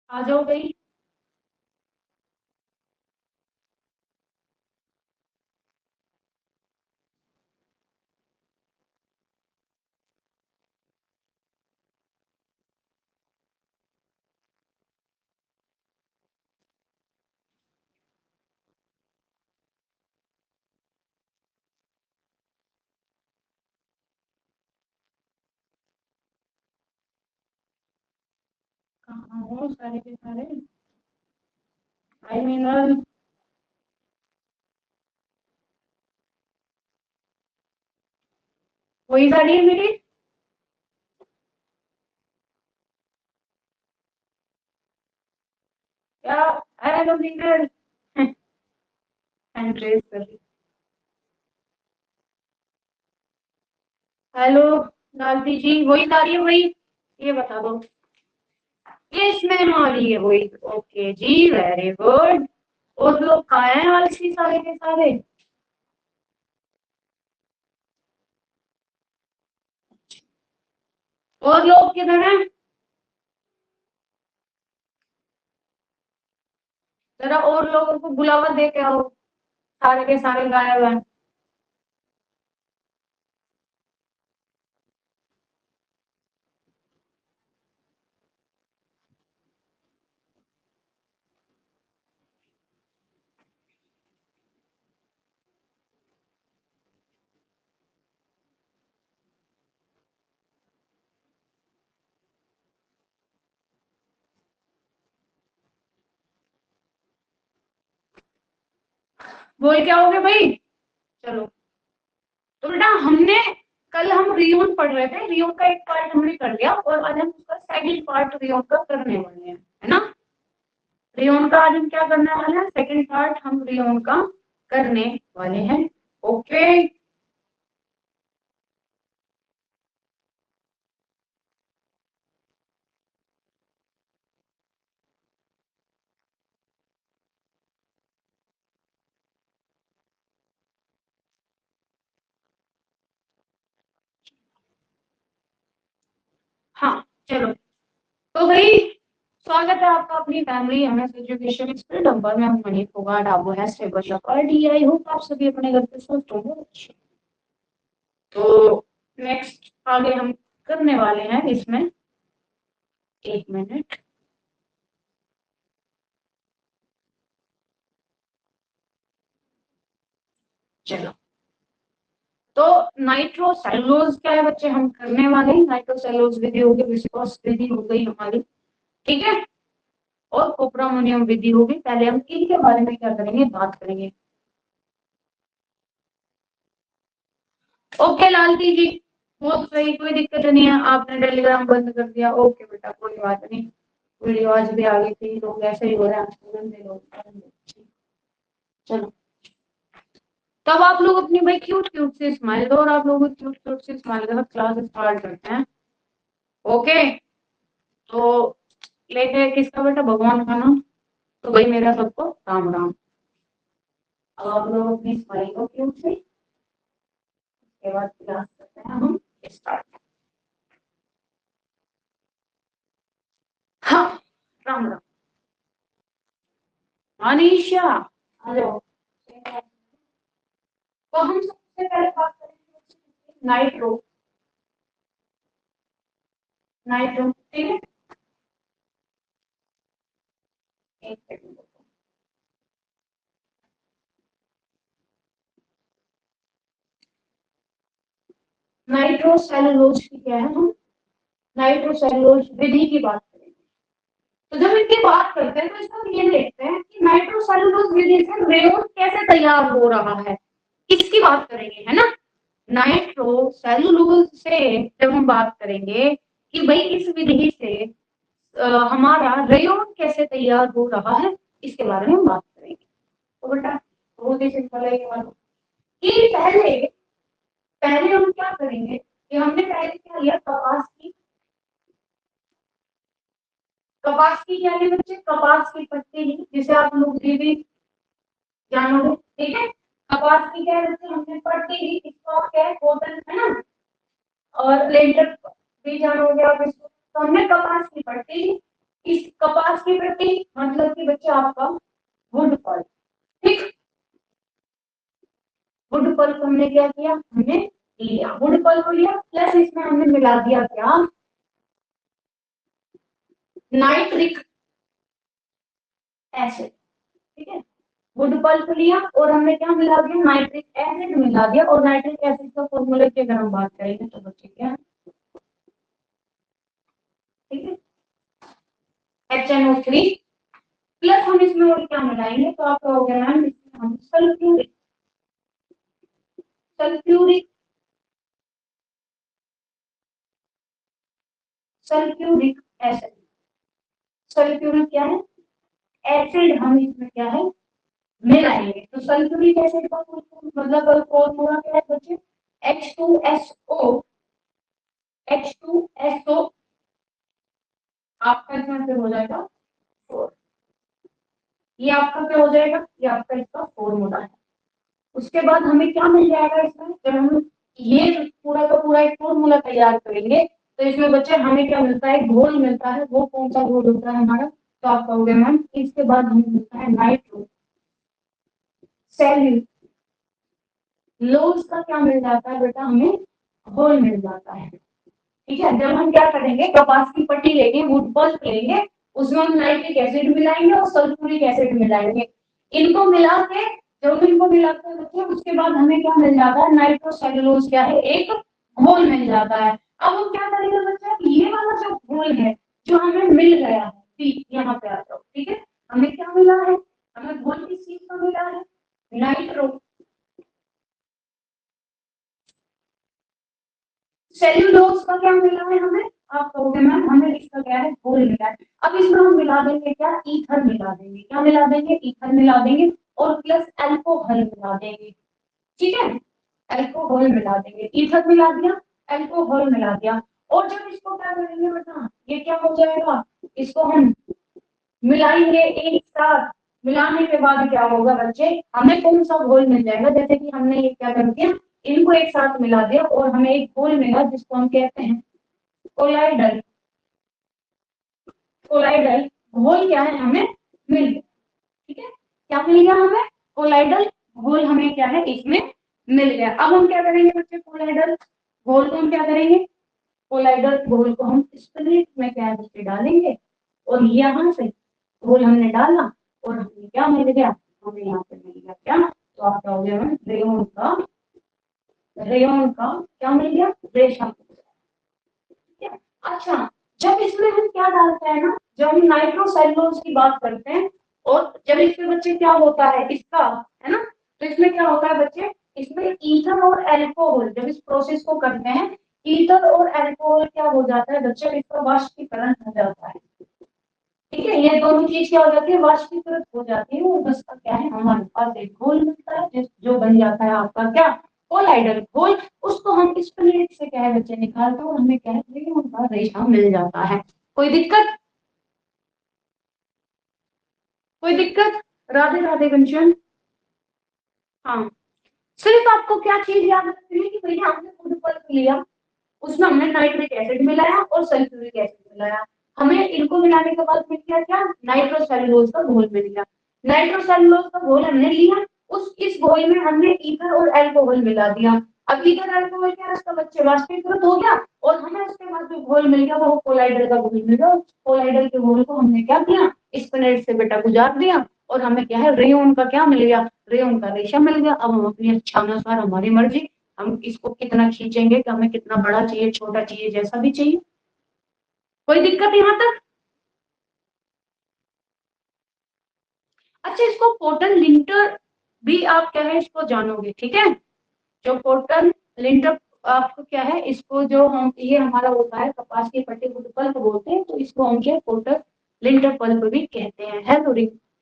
आ जाओ भाई। कहाँ हो सारे के सारे? आई मीनल। वही साड़ी है मेरी। क्या? हेलो मीनल। ड्रेस कर रही। हेलो लालती जी, वही साड़ी है वही? ये बता दो। ये इसमें वाली है वही? ओके जी, वेरी गुड। और लोग कहाँ हैं आलसी सारे के सारे? और लोग किधर हैं? जरा और लोगों को बुलावा दे के आओ। सारे के सारे गायब हैं। बोल क्या हो गया भाई? चलो। तो बेटा हमने कल हम रियोन पढ़ रहे थे, रियोन का एक पार्ट हमने कर लिया और आज हम उसका सेकंड पार्ट रियोन का करने वाले हैं, है ना? रियोन का आज हम क्या करने वाले हैं? सेकंड पार्ट हम रियोन का करने वाले हैं। ओके। हाँ चलो। तो भाई स्वागत है आपका अपनी family MS education skill number में। हम मणि फोगाट आप है स्टेबल और डी आई होप आप सभी अपने घर पे स्वस्थ होंगे। तो नेक्स्ट आगे हम करने वाले हैं इसमें। एक मिनट। चलो। तो नाइट्रोसेलुलोज क्या है बच्चे? हम करने वाले हैं नाइट्रोसेलुलोज विधि होगी, विस्कोस विधि हो गई हमारी। ठीक है। और कोपरामोनियम विधि होगी। पहले हम इनके बारे में क्या करेंगे, बात करेंगे। ओके लालती जी। बहुत सही, कोई दिक्कत नहीं है। आपने टेलीग्राम बंद कर दिया, ओके बेटा कोई बात नहीं। वीडियो आज भी आ गई थी, लोग ऐसे ही हो रहे हैं आजकल, गंदे लोग। चलो। तब आप लोग अपनी भाई क्यूट क्यूट से स्माइल दो और आप लोग क्यूट क्यूट से स्माइल दो। क्लास स्टार्ट करते हैं। ओके। तो लेके है किसका बेटा? भगवान का नाम। तो भाई मेरा सबको राम राम। अब आप लोग अपनी स्माइल को क्यूट से, उसके बाद क्लास करते हैं हम स्टार्ट। हाँ। राम राम। अनीशा आ जाओ। तो हम सबसे पहले बात करेंगे नाइट्रो। नाइट्रो ठीक है। एक सेकंड। नाइट्रोसेलुलोज की क्या है? हम नाइट्रोसेलुलोज विधि की बात करेंगे। तो जब इनकी बात करते हैं तो इसको हम ये देखते हैं कि नाइट्रोसेलुलोज विधि से रेयन कैसे तैयार हो रहा है, इसकी बात करेंगे, है ना? नाइट्रोसेलुलोज से जब हम बात करेंगे कि भाई इस विधि से हमारा रेयन कैसे तैयार हो रहा है, इसके बारे में हम बात करेंगे। तो बेटा बहुत ही सिंपल है ये वाला। कि पहले पहले हम क्या करेंगे कि हमने पहले क्या लिया, कपास की क्या है बच्चे? कपास की पत्ती ली, जिसे आप लोग भी जानोगे। ठीक है। कपास की क्या है बच्चे? हमने पत्ती ली, इसको आप क्या है, कॉटन है ना? और लेंटर भी जानोगे आप इसको। तो हमने कपास की पत्ती ली, इस कपास की पट्टी मतलब कि बच्चे आपका वुड पल्प, ठीक। वुड पल्प हमने क्या किया, हमने लिया वुड पल्प लिया, प्लस इसमें हमने मिला दिया क्या, नाइट्रिक एसिड, ठीक है। वुड पल्प लिया और हमने क्या मिला दिया, नाइट्रिक एसिड मिला दिया, और नाइट्रिक एसिड का फॉर्मूला की अगर हम बात करेंगे तो बच्चे क्या, ठीक है, HNO3 प्लस हम इसमें और क्या मिलाएंगे तो आपका हो गया मैम, इसमें हम sulphuric, sulphuric, sulphuric acid, sulphuric क्या है, एसिड हम इसमें क्या है मिलाएंगे। तो सल्फ्यूरिक एसिड का मतलब फॉर्मूला क्या है बच्चे, H2SO, H2SO आपका इसमें फिर हो जाएगा 4, ये आपका क्या हो जाएगा, ये आपका इसका फॉर्मूला है। उसके बाद हमें क्या मिल जाएगा इसमें, जब हम ये पूरा का पूरा एक फॉर्मूला तैयार करेंगे तो इसमें बच्चे हमें क्या मिलता है, घोल मिलता है। वो कौन सा घोल होता है हमारा, तो आप कहोगे मैम इसके बाद हमें मिलता है नाइट्रो सेल्यूलोज का क्या मिल जाता है बेटा, हमें घोल मिल जाता है, ठीक है। जब हम क्या करेंगे, कपास की पट्टी लेंगे, वुड पल्प लेंगे, उसमें हम नाइट्रिक एसिड मिलाएंगे और सल्फ्यूरिक एसिड मिलाएंगे, इनको मिला के, जब इनको मिलाते हैं बच्चे उसके बाद हमें क्या मिल जाता है, नाइट्रोसेल्यूलोज क्या है, एक घोल मिल जाता है। अब हम क्या करेंगे बच्चे, ये वाला जो घोल है जो हमें मिल गया है, ठीक यहाँ पे आ जाओ, ठीक है, हमें क्या मिला है, हमें घोल किस चीज का मिला है, नाइट्रो सेल्यूलोज का क्या मिला है हमें, आप कहोगे मैम हमें इसका क्या है, घोल मिला है। अब इसमें हम मिला देंगे क्या, ईथर मिला देंगे, क्या मिला देंगे, ईथर मिला देंगे, और प्लस अल्कोहल मिला देंगे, ठीक है, अल्कोहल मिला देंगे, ईथर मिला दिया, अल्कोहल मिला दिया, और जब इसको क्या करेंगे बेटा, ये क्या हो जाएगा, इसको हम मिलाएंगे एक साथ, मिलाने के बाद क्या होगा बच्चे, हमें कौन सा घोल मिल जाएगा, जैसे कि हमने ये क्या कर दिया, इनको एक साथ मिला दिया और हमें एक घोल मिला जिसको हम कहते हैं कोलाइडल, कोलाइडल घोल क्या है हमें मिल गया, ठीक है, क्या मिल गया हमें, कोलाइडल घोल हमें क्या है इसमें मिल गया। अब हम क्या करेंगे बच्चे, कोलाइडल घोल को हम क्या करेंगे, कोलाइडल घोल को हम स्पिरिट में क्या है बच्चे डालेंगे, और यहाँ से घोल हमने डाला और हमें क्या मिल गया, हमें यहाँ पे मिल गया क्या, तो आपका हो गया रेयन का, रेयन का क्या मिल गया, रेशम, ठीक है। अच्छा, जब इसमें हम क्या डालते हैं ना, जब हम नाइट्रोसेल्यूलोज की बात करते हैं, और जब इसमें बच्चे क्या होता है इसका, है ना, तो इसमें क्या होता है बच्चे, इसमें ईथर और एल्कोहल जब इस प्रोसेस को करते हैं, ईथर और एल्कोहल क्या हो जाता है बच्चे, इसका वाष्पीकरण हो जाता है, ठीक है, ये दोनों चीज क्या हो जाती है, वाष्पीकृत हो जाती है, और बस का क्या है हमारे पास एक घोल मिलता है जो बन जाता है आपका क्या, कोलाइडल घोल। उसको हम इस प्लेट से क्या है बच्चे निकालते हैं और हमें क्या है उनका रेशा मिल जाता है। कोई दिक्कत, कोई दिक्कत, राधे राधे कंचन। हाँ, सिर्फ आपको क्या चीज याद रखनी है कि भैया हमने खुद पल्प लिया, उसमें हमने नाइट्रिक एसिड मिलाया और सल्फ्यूरिक एसिड मिलाया, हमें इनको मिलाने के बाद मिल गया क्या, नाइट्रोसेल्यूलोज का घोल मिल गया, नाइट्रोसेल्यूलोज का घोल हमने लिया, उस इस घोल में हमने ईथर और अल्कोहल मिला दिया। अब ईथर अल्कोहल क्या है, उसका बच्चे वाष्पीकृत हो गया, और हमें उसके बाद जो घोल मिल गया वो कोलाइडर का घोल मिल गया, कोलाइडर के घोल को हमने क्या किया, स्पिनेट से बेटा गुजार दिया, और हमें क्या है रेयन का क्या मिल गया, रेयन का रेशा मिल गया। अब हम अपनी इच्छा अनुसार हमारी मर्जी, हम इसको कितना खींचेंगे कि हमें कितना बड़ा चाहिए, छोटा चाहिए, जैसा भी चाहिए। कोई दिक्कत यहाँ तक, अच्छा इसको पोर्टल लिंटर भी आप क्या है इसको जानोगे, ठीक है, जो पोर्टल लिंटर आपको क्या है, इसको जो हम ये हमारा होता है कपास की पट्टी को पल्प बोलते हैं, तो इसको हम क्या पोर्टल लिंटर पल्प भी कहते हैं। हेलो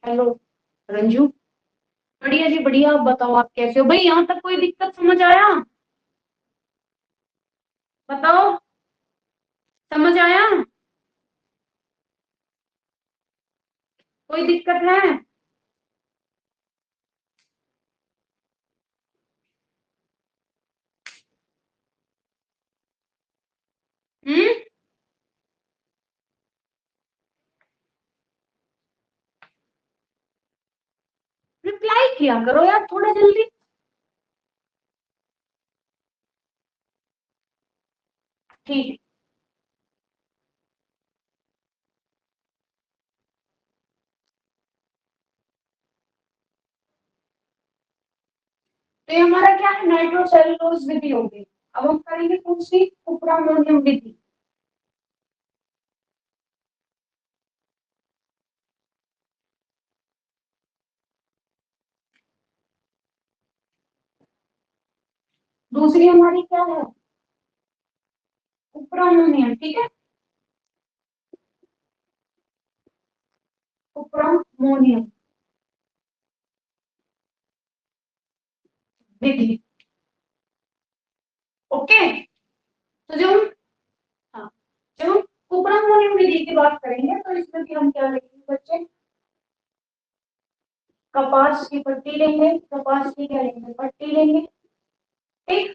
हेलो रंजू, बढ़िया जी बढ़िया, आप बताओ आप कैसे हो भाई, यहाँ तक कोई दिक्कत समझ आया, बताओ, समझ आया, कोई दिक्कत है, हम्म, किया करो यार थोड़ा जल्दी। ठीक है। तो ये हमारा क्या है, नाइट्रोसेल्यूलोज विधि होगी। अब हम करेंगे कौन सी, कुप्रामोनियम विधि। दूसरी हमारी क्या है, कुप्रामोनियम, ठीक है, कुप्रामोनियम विधि। ओके। तो जो हम, हाँ, जब हम कुप्रामोनियम विधि की बात करेंगे तो इसमें भी हम क्या लेंगे बच्चे, कपास की पट्टी लेंगे, कपास की क्या लेंगे, पट्टी लेंगे। ठीक।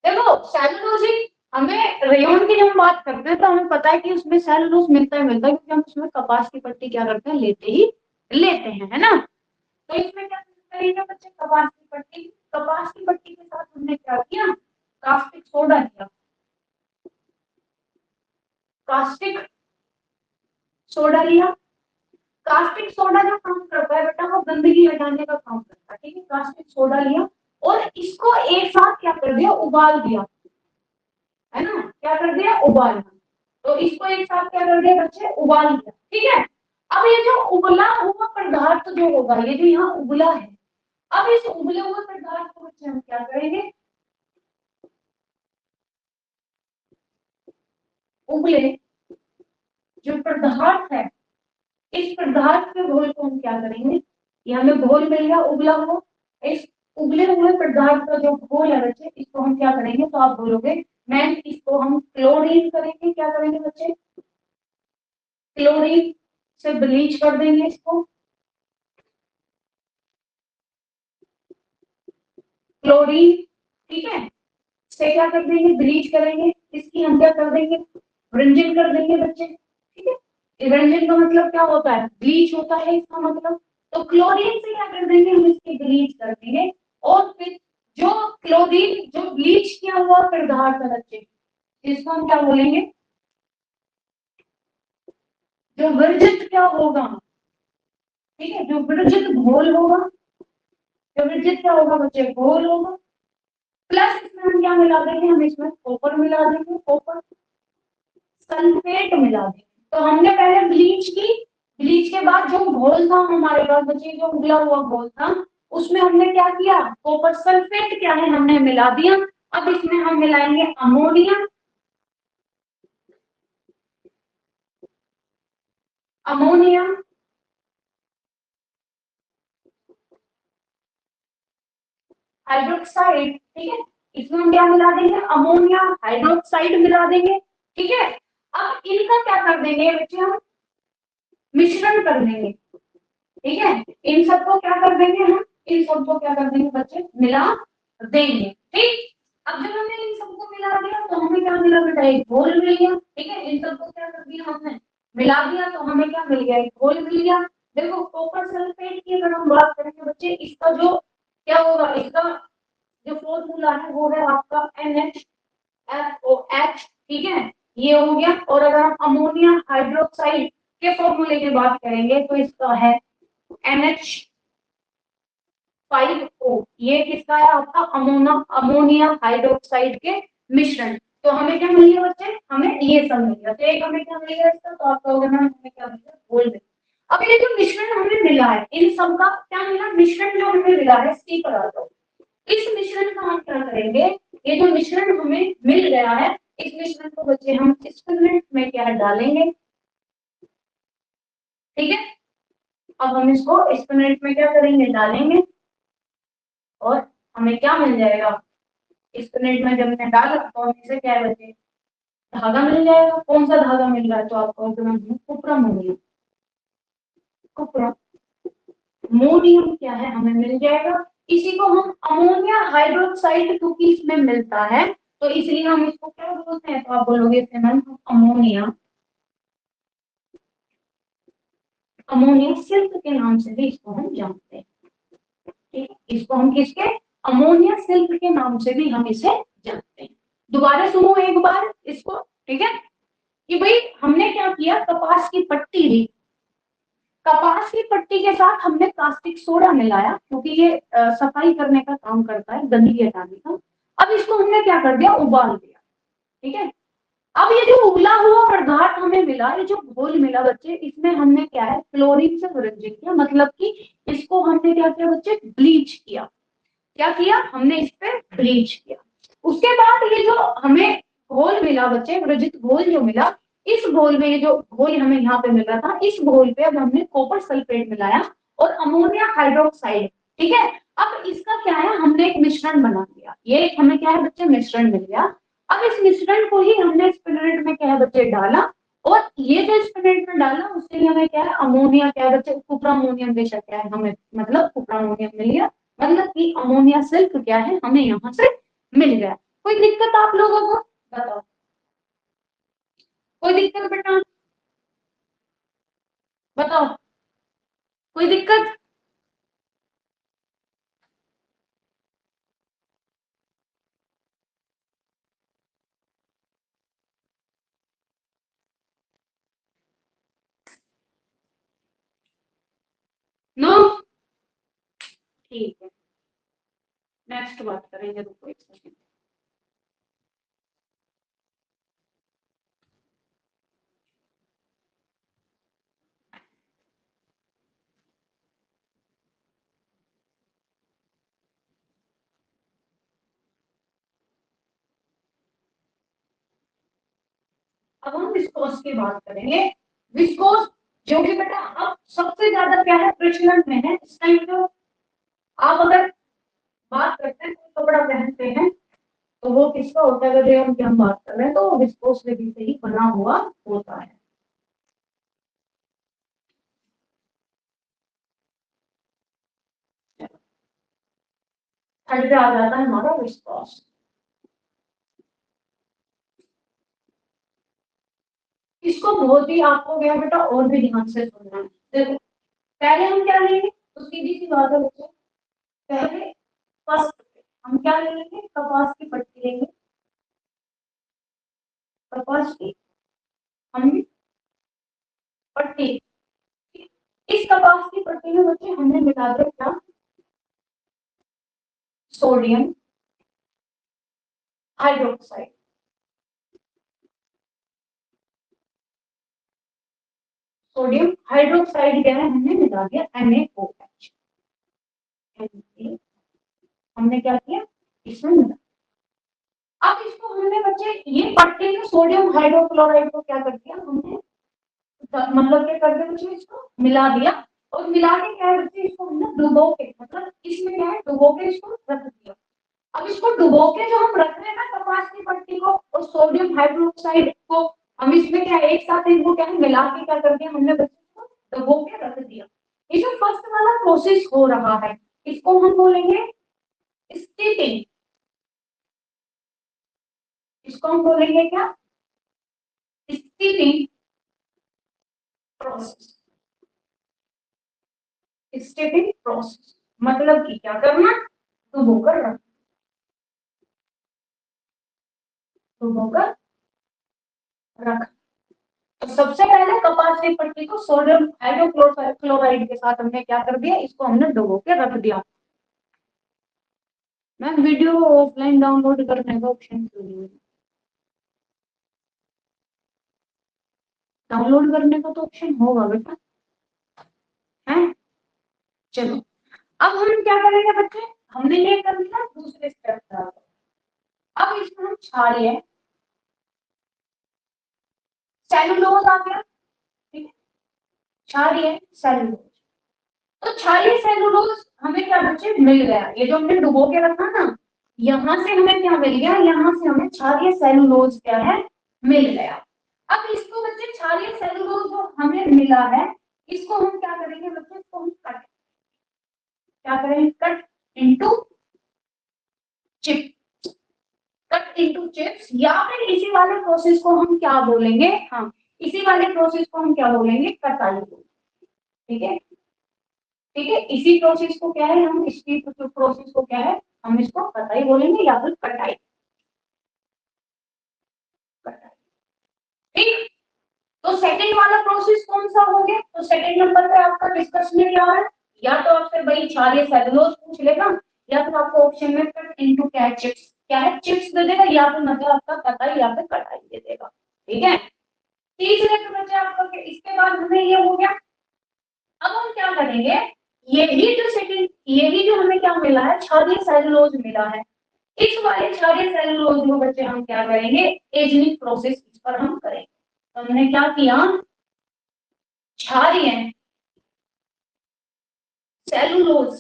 देखो सेलुलोजिक, हमें रेयन की जब हम बात करते हैं तो हमें पता है कि उसमें सेलुलोज मिलता है क्योंकि हम उसमें कपास की पट्टी क्या करते हैं, लेते ही लेते हैं, है ना। तो इसमें क्या करेंगे बच्चे, कपास की पट्टी, कपास की पट्टी के साथ हमने क्या किया, कास्टिक सोडा लिया, कास्टिक सोडा लिया। कास्टिक सोडा जो काम करता है बेटा, वो गंदगी हटाने का काम करता है, ठीक है। कास्टिक सोडा लिया और इसको एक साथ क्या कर दिया, उबाल दिया, है ना, क्या कर दिया, उबालना। तो इसको एक साथ क्या कर दिया बच्चे, उबाल दिया, ठीक है। अब ये जो उबला हुआ पदार्थ जो होगा, ये जो यहाँ उबला है, अब इस उबले हुए पदार्थ को बच्चे हम क्या करेंगे, उबले जो पदार्थ है, इस पदार्थ के घोल को हम क्या करेंगे, ये हमें घोल मिल गया उबला हुआ, इस उबले हुए पदार्थ का जो घोल है बच्चे, इसको हम क्या करेंगे, तो आप बोलोगे मैम इसको हम क्लोरीन करेंगे, क्या करेंगे बच्चे, क्लोरीन से ब्लीच कर देंगे इसको, क्लोरीन, ठीक है, से क्या कर देंगे, ब्लीच करेंगे, इसकी हम क्या कर देंगे, रंजन कर देंगे बच्चे, ठीक है। रंजन का मतलब क्या होता है, ब्लीच होता है इसका मतलब। तो क्लोरीन से क्या कर देंगे, हम इसकी ब्लीच कर देंगे। और फिर जो क्लोरीन, जो ब्लीच किया हुआ पदार्थ है बच्चे, इसको हम क्या बोलेंगे, जो वर्जित क्या होगा, ठीक है, जो वर्जित घोल होगा, जो वर्जित क्या होगा बच्चे, घोल होगा। प्लस इसमें हम क्या मिला देंगे, हम इसमें कॉपर मिला देंगे, कॉपर सल्फेट मिला देंगे। तो हमने पहले ब्लीच की, ब्लीच के बाद जो घोल था हमारे पास बच्चे, जो उबला हुआ घोल था, उसमें हमने क्या किया, कॉपर सल्फेट क्या है, हमने मिला दिया। अब इसमें हम मिलाएंगे अमोनिया, अमोनिया हाइड्रोक्साइड, ठीक है, इसमें हम क्या मिला देंगे, अमोनिया हाइड्रोक्साइड मिला देंगे, ठीक है। अब इनका क्या कर देंगे बच्चे, हम मिश्रण कर देंगे, ठीक है। इन सबको क्या कर देंगे हम, इन सबको क्या कर देंगे बच्चे, मिला देंगे, ठीक। अब जब हमने इन सबको मिला दिया तो हमें क्या मिला बेटा, एक घोल मिल गया, ठीक है। इन सबको क्या कर दिया हमने, मिला दिया, तो हमें क्या मिल गया, एक घोल मिल गया। देखो कॉपर सल्फेट की अगर हम बात करेंगे बच्चे, इसका जो क्या होगा, इसका जो फॉर्मूला है वो है आपका NH ठीक है, ये हो गया। और अगर हम अमोनिया हाइड्रोक्साइड के फॉर्मूले की बात करेंगे तो इसका है NH5O, ये किसका है आपका, अमोनिया हाइड्रोक्साइड के मिश्रण। तो हमें क्या मिल गया बच्चे, हमें ये सब मिल गया। तो एक हमें क्या मिल गया इसका, तो आपका होगा ना, हमें क्या मिल गया, घोल मिल गया। अब ये जो मिश्रण हमें मिला है, इन सब का क्या मिला, मिश्रण जो हमें मिला है, सी पर आ जाओ। इस मिश्रण का हम क्या करेंगे, ये जो मिश्रण हमें मिल गया है, इस मिश्रण को बच्चे हम एक्सपेरिमेंट में क्या डालेंगे, ठीक है। अब हम इसको एक्सपेरिमेंट में क्या करेंगे, डालेंगे, और हमें क्या मिल जाएगा, एक्सपेरिमेंट में जब हमने डाला तो हमें से क्या है बच्चे, धागा मिल जाएगा। कौन सा धागा मिल रहा है, तो आपको कुप्रामोनियम, कुप्रामोनियम क्या है, हमें मिल जाएगा। इसी को हम अमोनिया हाइड्रोक्साइड क्योंकि इसमें मिलता है, तो इसलिए हम इसको क्या बोलते हैं, तो आप बोलोगे इसे मैम अमोनिया, अमोनिया सिल्क के नाम से भी इसको हम जानते हैं। ठीक है, इसको हम किसके, अमोनिया सिल्क के नाम से भी हम इसे जानते हैं। दोबारा सुनो एक बार इसको, ठीक है, कि भाई हमने क्या किया, कपास की पट्टी ली, कपास की पट्टी के साथ हमने कास्टिक सोडा मिलाया, क्योंकि ये सफाई करने का काम करता है, गंदगी हटाने का। अब इसको हमने क्या कर दिया, उबाल दिया, ठीक है। अब ये जो उबला हुआ पदार्थ हमें मिला, ये जो घोल मिला बच्चे, इसमें हमने क्या है, क्लोरीन से विरंजित किया, मतलब कि इसको हमने क्या किया बच्चे, ब्लीच किया। क्या किया हमने, इस पे ब्लीच किया। उसके बाद ये जो हमें घोल मिला बच्चे, विरंजित घोल जो मिला, इस घोल में, ये जो घोल हमें यहाँ पे मिला था, इस घोल पे अब हमने कॉपर सल्फेट मिलाया और अमोनिया हाइड्रोक्साइड, ठीक है। अब इसका क्या है, हमने एक मिश्रण बना दिया, ये एक हमें क्या है बच्चे, मिश्रण मिल गया। अब इस मिश्रण को ही हमने स्पिनरेट में क्या है बच्चे, डाला, और ये जो स्पिनरेट में डाला उससे ही हमें क्या है, अमोनिया क्या है बच्चे, कुप्रामोनियम बेशक क्या है हमें, मतलब कुप्रामोनियम मिल गया, मतलब कि अमोनिया सिल्क क्या है, हमें यहाँ से मिल गया। कोई दिक्कत आप लोगों को, बताओ, कोई दिक्कत बेटा, बताओ, कोई दिक्कत। नो, ठीक है, नेक्स्ट बात करेंगे, रुको एक सेकंड। अब हम विस्कोस की बात करेंगे। विस्कोस जो कि बेटा अब सबसे ज्यादा क्या है, प्रचलन में है इस टाइम। तो आप अगर बात करते हैं, कोई कपड़ा पहनते हैं, तो वो किसका होता है, अगर हम क्या बात कर रहे हैं, तो वो विस्कोस विधि से ही बना हुआ होता है। थर्ड पे आ जाता है हमारा विस्कोस। इसको बहुत ही आपको क्या बेटा, और भी ध्यान से सुनना है। देखो, पहले हम क्या लेंगे, तो सीधी सी बात है बच्चों, पहले फर्स्ट हम क्या लेंगे, कपास की पट्टी लेंगे, कपास की हम पट्टी, इस कपास की पट्टी में बच्चे हमने मिला दिया क्या, सोडियम हाइड्रोक्साइड, सोडियम हाइड्रोक्साइड क्या है, हमने मिला दिया NaOH, हमने क्या किया, इसमें मिला। अब इसको हमने बच्चे, ये पट्टी में सोडियम हाइड्रोक्लोराइड को क्या कर दिया हमने, मतलब क्या कर दिया बच्चे, इसको मिला दिया, और मिला के क्या है बच्चे, इसको हमने डुबो के, मतलब इसमें क्या है, डुबो के इसको रख दिया। अब इसको डुबो के जो हम रख रहे हैं ना, कपास की पट्टी को और सोडियम हाइड्रोक्साइड को, हम इसमें क्या है, एक साथ इनको क्या है, मिला के क्या कर दिया हमने बच्चे को, डुबो के रख दिया। ये जो फर्स्ट वाला प्रोसेस हो रहा है, इसको हम बोलेंगे स्टीपिंग, इसको हम बोलेंगे क्या, स्टीपिंग प्रोसेस, स्टीपिंग प्रोसेस, मतलब कि क्या करना, डुबो कर रखना, डुबो कर रखना। तो सबसे पहले कपास की पट्टी को सोडियम हाइड्रोक्लोराइड के साथ हमने क्या कर दिया, इसको हमने डुबो के रख दिया। मैम वीडियो ऑफलाइन डाउनलोड करने का ऑप्शन क्यों नहीं है, डाउनलोड करने का तो ऑप्शन होगा बेटा, है। चलो, अब हम क्या करेंगे बच्चे, हमने ये कर लिया दूसरे स्टेप पर। अब इसमें हम क्षारीय सेलुलोज आ गया, ठीक है, क्षारीय सेलुलोज। तो क्षारीय सेलुलोज हमें क्या बच्चे मिल गया, ये जो हमने डुबो के रखा ना, यहाँ से हमें क्या मिल गया, यहाँ से हमें क्षारीय सेलुलोज क्या है, मिल गया। अब इसको बच्चे, क्षारीय सेलुलोज जो हमें मिला है, इसको हम क्या करेंगे बच्चे, इसको हम कट, क्या करेंगे, cut into chip, cut into chips, या फिर इसी वाले प्रोसेस को हम क्या बोलेंगे, हाँ, इसी वाले प्रोसेस को हम क्या बोलेंगे, कटाई, ठीक है, ठीक है, इसी प्रोसेस को क्या है, हम इसकी प्रोसेस को क्या है, हम इसको कटाई बोलेंगे या फिर कटाई। ठीक, तो सेकंड वाला प्रोसेस कौन सा हो गया, तो सेकंड नंबर पे आपका डिस्कस में क्या है, या तो आपसे भाई क्षारीय सेलुलोज पूछ लेगा, या फिर आपको ऑप्शन में कट इनटू क्या है, चिप्स, क्या है चिप्स दे देगा, या फिर मतलब आपका कटाई या फिर कटाई दे देगा। ठीक है, तीसरे पे बचे आपका, इसके बाद हमें ये हो गया। अब हम क्या करेंगे, यही जो सेकंड, यही जो हमें क्या मिला है, क्षारीय सेलुलोज मिला है, इस वाले क्षारीय सेलुलोज को बच्चे हम क्या करेंगे, एजनिक प्रोसेस इस पर हम करेंगे। तो हमने क्या किया, क्षारीय सेलुलोज,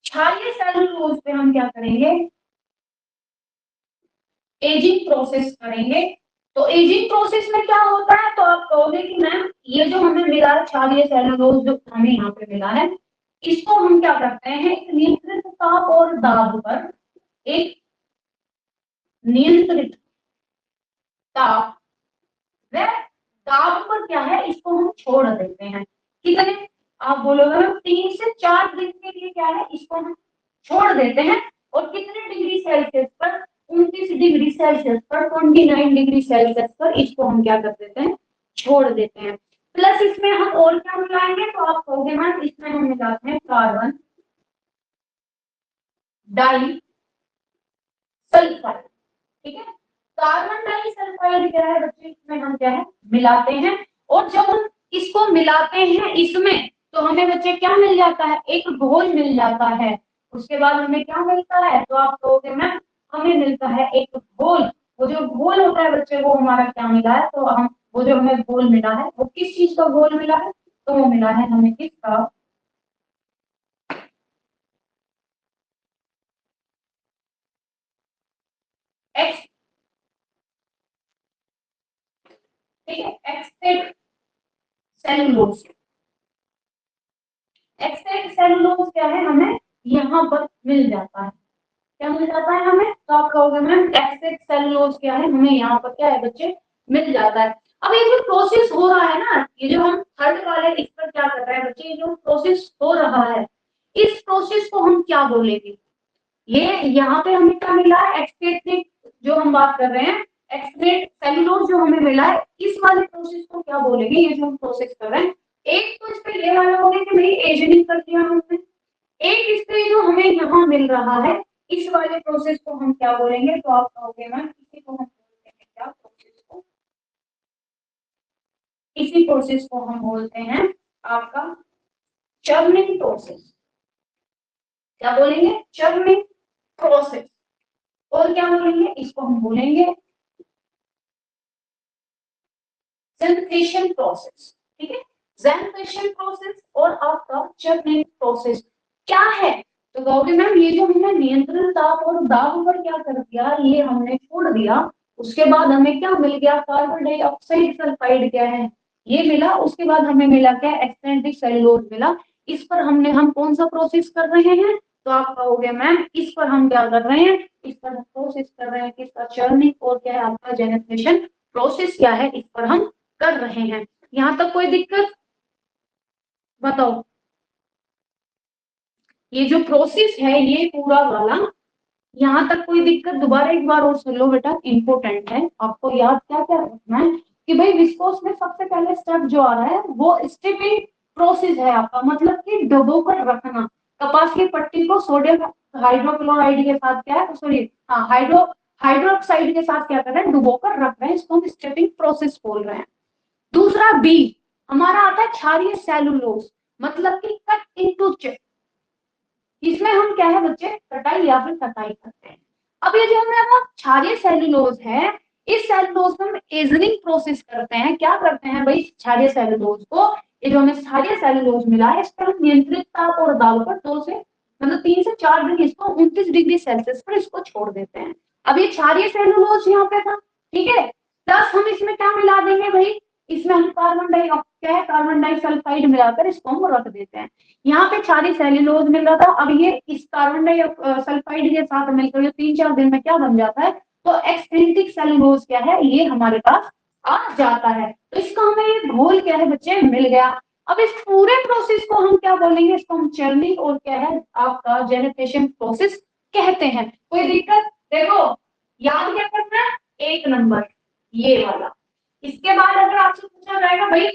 क्षारीय सेलुलोज पे हम क्या करेंगे, एजिंग प्रोसेस करेंगे। तो एजिंग प्रोसेस में क्या होता है, तो आप कहोगे कि मैम ये जो हमें मिला है क्षारीय सेलुलोज जो हमें यहाँ पे मिला है, इसको हम क्या करते हैं, एक नियंत्रित ताप और दाब पर, एक नियंत्रित ताप व दाब पर क्या है, इसको हम छोड़ देते हैं। कितने, आप बोलोगे मैम 3 से 4 दिन के लिए क्या है, इसको हम छोड़ देते हैं। और कितने डिग्री सेल्सियस पर, 29 डिग्री सेल्सियस पर, 29 डिग्री सेल्सियस पर इसको हम क्या कर देते हैं, छोड़ देते हैं। प्लस इसमें हम और क्या मिलाएंगे, तो आप कहोगे मैम इसमें हम मिलाते हैं कार्बन डाई सल्फाइड। ठीक है, कार्बन डाई सल्फाइड क्या है बच्चे, इसमें हम क्या है मिलाते हैं। और जब हम इसको मिलाते हैं इसमें, तो हमें बच्चे क्या मिल जाता है, एक घोल मिल जाता है। उसके बाद हमें क्या मिलता है, तो आप कहोगे मैम हमें मिलता है एक घोल। वो जो घोल होता है बच्चे, वो हमारा क्या मिला है, तो हम वो जो हमें घोल मिला है, वो किस चीज का घोल मिला है, तो वो मिला है हमें किसका, एक्स, ठीक है, एक्सटेट सेलुलोज। एक्सटेट सेलुलोज क्या है, हमें यहाँ पर मिल जाता है, क्या मिल जाता है हमें, तो आप कहोगे मैम एक्सेट सेलुलोज क्या है, हमें यहाँ पर क्या है बच्चे मिल जाता है। अब ये जो प्रोसेस हो रहा है ना, ये जो हम थर्ड वाले इस पर क्या कर रहे हैं बच्चे, ये जो प्रोसेस हो रहा है, इस प्रोसेस को हम क्या बोलेंगे, ये यहाँ पे हमें क्या मिला है, एक्सक्रीट, जो हम बात कर रहे हैं एक्सक्रीट सेलुलोज जो हमें मिला है, इस वाले प्रोसेस को क्या बोलेंगे, ये जो हम प्रोसेस कर रहे हैं। एक तो इस पे ये वाला हो गया कि भाई एजनिंग कर दिया हमने, एक इस पे जो हमें यहाँ मिल रहा है, इस वाले प्रोसेस को हम क्या बोलेंगे, तो आप कहोगे मैम इसी को हम बोलते हैं क्या, प्रोसेस को, इसी प्रोसेस को हम बोलते हैं आपका चर्निंग प्रोसेस। क्या बोलेंगे, चर्निंग प्रोसेस। और क्या बोलेंगे, इसको हम बोलेंगे जेनरेशन प्रोसेस। ठीक है, जेनरेशन प्रोसेस और आपका चर्निंग प्रोसेस क्या है, तो कहोगे मैम ये जो हमने नियंत्रण ताप और दाब पर क्या कर दिया, ये हमने छोड़ दिया, उसके बाद हमें क्या मिल गया, कार्बन डाइऑक्साइड सल्फाइड क्या है, ये मिला। उसके बाद हमें मिला क्या, एक्सटेंटिक सेलुलोज मिला। इस पर हम कौन सा प्रोसेस कर रहे हैं, तो आप कहोगे मैम इस पर हम क्या कर रहे हैं, इस पर हम प्रोसेस कर रहे हैं किसका, चर्निंग और क्या है आपका जेनरेशन प्रोसेस क्या है, इस पर हम कर रहे हैं। यहाँ तक कोई दिक्कत, बताओ। ये जो प्रोसेस है ये पूरा वाला, यहाँ तक कोई दिक्कत, दोबारा एक बार और सुन लो बेटा, इंपॉर्टेंट है, आपको याद क्या क्या रखना है कि भाई विस्कोस में सबसे पहले स्टेप जो आ रहा है वो स्टिपिंग प्रोसेस है आपका, मतलब कि डुबो कर रखना। कपास की पट्टी को सोडियम हाइड्रोक्लोराइड के साथ क्या है, सॉरी हाँ हाइड्रोक्साइड के साथ क्या कर रहे हैं, डुबो कर रख रहे हैं, इसको हम स्टिपिंग प्रोसेस बोल रहे हैं। दूसरा बी हमारा आता है क्षारीय सेलुलोज, मतलब कि कट इनटू चिप। इसमें हम क्या है बच्चे, कटाई या फिर कटाई करते हैं। अब ये जो हमारा क्षारीय सेलुलोज है, इस सेलुलोज में हम एजनिंग प्रोसेस करते हैं। क्या करते हैं भाई, क्षारीय सेलुलोज को, ये जो हमें क्षारीय सेलुलोज मिला है, इस पर हम नियंत्रित ताप और दाब पर 3 से 4 दिन इसको 29 डिग्री सेल्सियस पर इसको छोड़ देते हैं। अब ये क्षारीय सेलुलोज यहाँ पे था, ठीक है, प्लस हम इसमें क्या मिला देंगे भाई, इसमें हम कार्बन डाइसल्फाइड मिलाकर इसको हम रख देते हैं। यहाँ पे क्षारीय सेल्यूलोज मिल रहा था, अब ये इस कार्बन डाइसल्फाइड के साथ मिलकर 3-4 दिन में क्या बन जाता है, तो एक्सटेंटिक सेल्यूलोज क्या है, ये हमारे पास आ जाता है। तो इसका हमें ये घोल क्या है बच्चे मिल गया। अब इस पूरे प्रोसेस को हम क्या बोलेंगे, इसको हम चर्निंग और क्या है आपका जेनेरेशन प्रोसेस कहते हैं। कोई दिक्कत? देखो याद क्या करना है, एक नंबर ये वाला। इसके बाद अगर आपसे पूछा जाएगा भाई,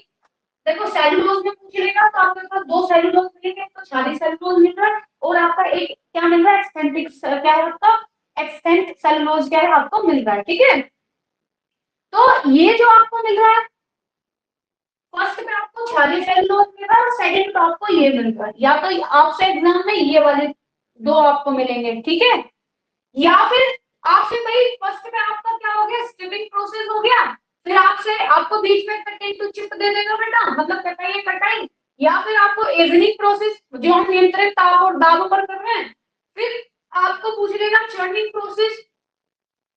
देखो सेलुलोज में पूछ लेगा तो आपके पास दो सेलुलोज मिलेंगे, तो 40 सेलुलोज मिल रहा है, और आपका एक क्या मिल रहा है, एक्सटेंटिक क्या है आपका, एक्सटेंट सेलुलोज क्या है आपको मिल रहा है, ठीक है। तो ये जो आपको मिल रहा है, फर्स्ट में आपको 40 सेलुलोज मिल रहा है और सेकंड में आपको ये मिल रहा है, या तो आपसे एग्जाम में ये वाले दो आपको मिलेंगे, ठीक है। या फिर आपसे भाई फर्स्ट में आपका क्या हो गया, स्टिपिंग प्रोसेस हो गया, फिर आपसे आपको बीच में कटाई टू चिप दे देगा बेटा, मतलब कटाई है कटाई, या फिर आपको एजनिंग प्रोसेस जो हम नियंत्रित ताप और दाब पर कर रहे हैं, फिर आपको पूछ लेगा चर्निंग प्रोसेस,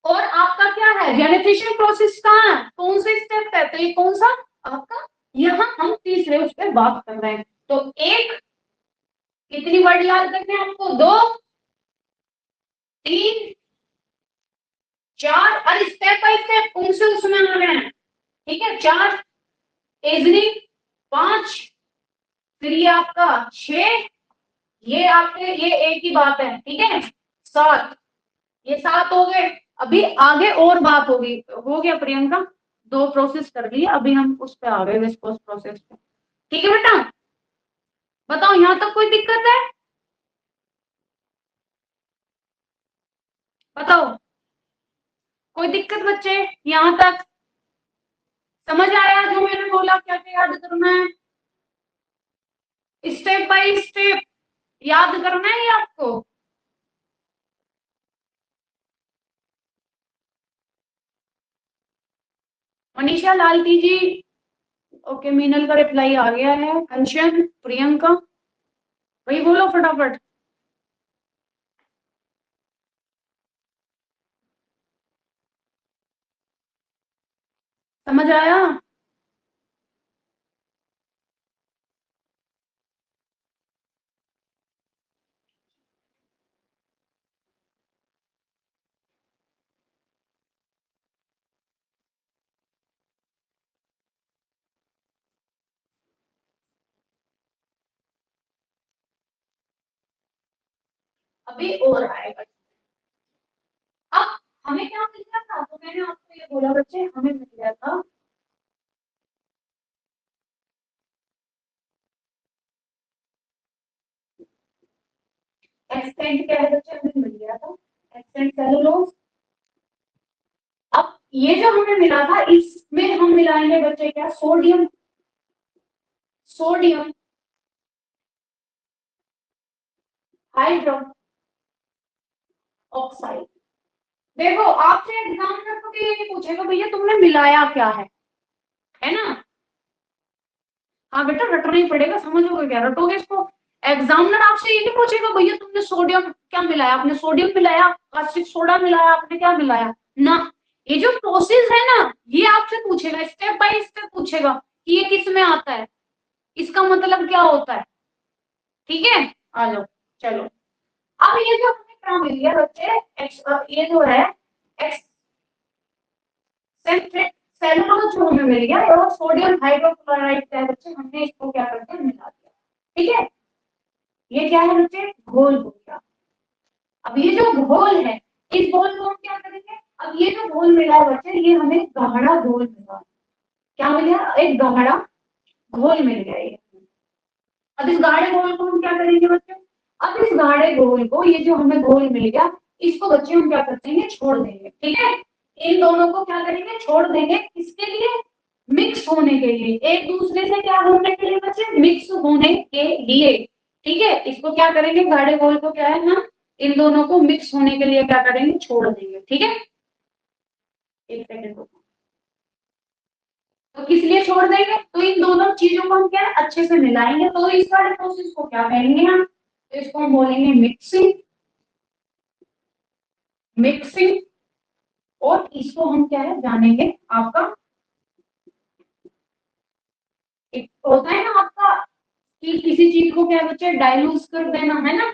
और आपका क्या है जेनेरेशन प्रोसेस का कौन सा स्टेप है, तो ये कौन सा आपका, यहाँ हम तीसरे उस पर बात कर रहे हैं। तो एक, कितनी वर्ड याद करने हैं आपको, दो, तीन, चार, और स्टेप बाय स्टेप कौन से उसमें आ रहे हैं, ठीक है। चार एजनिंग, पांच, फिर ये आपका छह, ये आपके ये एक ही बात है, ठीक है। सात, ये सात हो गए। अभी आगे और बात होगी, हो गया प्रियंका, दो प्रोसेस कर लिए, अभी हम उस पे आ गए विस्कोस प्रोसेस पे, ठीक है बेटा। बताओ यहाँ तक कोई दिक्कत है, बताओ कोई दिक्कत बच्चे, यहाँ तक समझ आया जो मैंने बोला, क्या क्या याद करना है, स्टेप बाय स्टेप याद करना है ये आपको। मनीषा लालती जी, ओके, मीनल का रिप्लाई आ गया है, कंचन, प्रियंका, वही बोलो फटाफट। समझ आया? अभी और आएगा। अब हमें क्या मिल गया था, तो मैंने आपको ये बोला बच्चे, हमें मिल गया था एक्सटेंट, क्या है बच्चे, हमें मिल गया था एक्सटेंट सेलुलोज। अब ये जो हमें मिला था, इसमें हम मिलाएंगे बच्चे क्या, सोडियम, सोडियम हाइड्रो ऑक्साइड। देखो आपसे एग्जाम में कभी ये नहीं पूछेगा भैया तुमने मिलाया क्या है ना। हाँ बेटा रटना ही पड़ेगा, समझोगे क्या, रटोगे इसको। एग्जामिनर आपसे ये नहीं पूछेगा भैया तुमने सोडियम क्या मिलाया, आपने सोडियम मिलाया, कास्टिक सोडा मिलाया, आपने क्या मिलाया ना। ये जो प्रोसेस है ना, ये आपसे पूछेगा, स्टेप बाय स्टेप पूछेगा कि ये किस में आता है, इसका मतलब क्या होता है, ठीक है। आ जाओ, चलो। अब ये जो हमें क्या मिल गया बच्चे, ये जो है सेलुलोज जो हमें मिल गया, और सोडियम हाइड्रोक्लोराइड क्या है बच्चे, हमने इसको क्या करके मिला दिया, ठीक है। ये क्या है बच्चे, घोल हो गया। अब ये जो घोल है, इस घोल को हम क्या करेंगे, अब ये जो घोल मिला है बच्चे, ये हमें गाढ़ा घोल मिला, क्या मिल गया, एक गाढ़ा घोल मिल गया ये। अब इस गाढ़े घोल को हम क्या करेंगे बच्चे, अब इस गाढ़े घोल को, ये जो हमें घोल मिल गया, इसको बच्चे हम क्या करते हैं, छोड़ देंगे, ठीक है। इन दोनों को क्या करेंगे, छोड़ देंगे, किसके लिए, मिक्स होने के लिए, एक दूसरे से क्या होने के लिए बच्चे, मिक्स होने के लिए, ठीक है। इसको क्या करेंगे, गाढ़े घोल को क्या है ना, इन दोनों को मिक्स होने के लिए क्या करेंगे, छोड़ देंगे, ठीक है। एक सेकंड को, तो किस लिए छोड़ देंगे, तो इन दोनों चीजों को हम क्या है अच्छे से मिलाएंगे, तो इस वाले प्रोसेस को क्या कहेंगे हम, तो इसको हम बोलेंगे मिक्सिंग, मिक्सिंग। और इसको हम क्या है जानेंगे आपका, एक होता है ना आपका कि किसी चीज को क्या बच्चे डाइल्यूट कर देना है ना,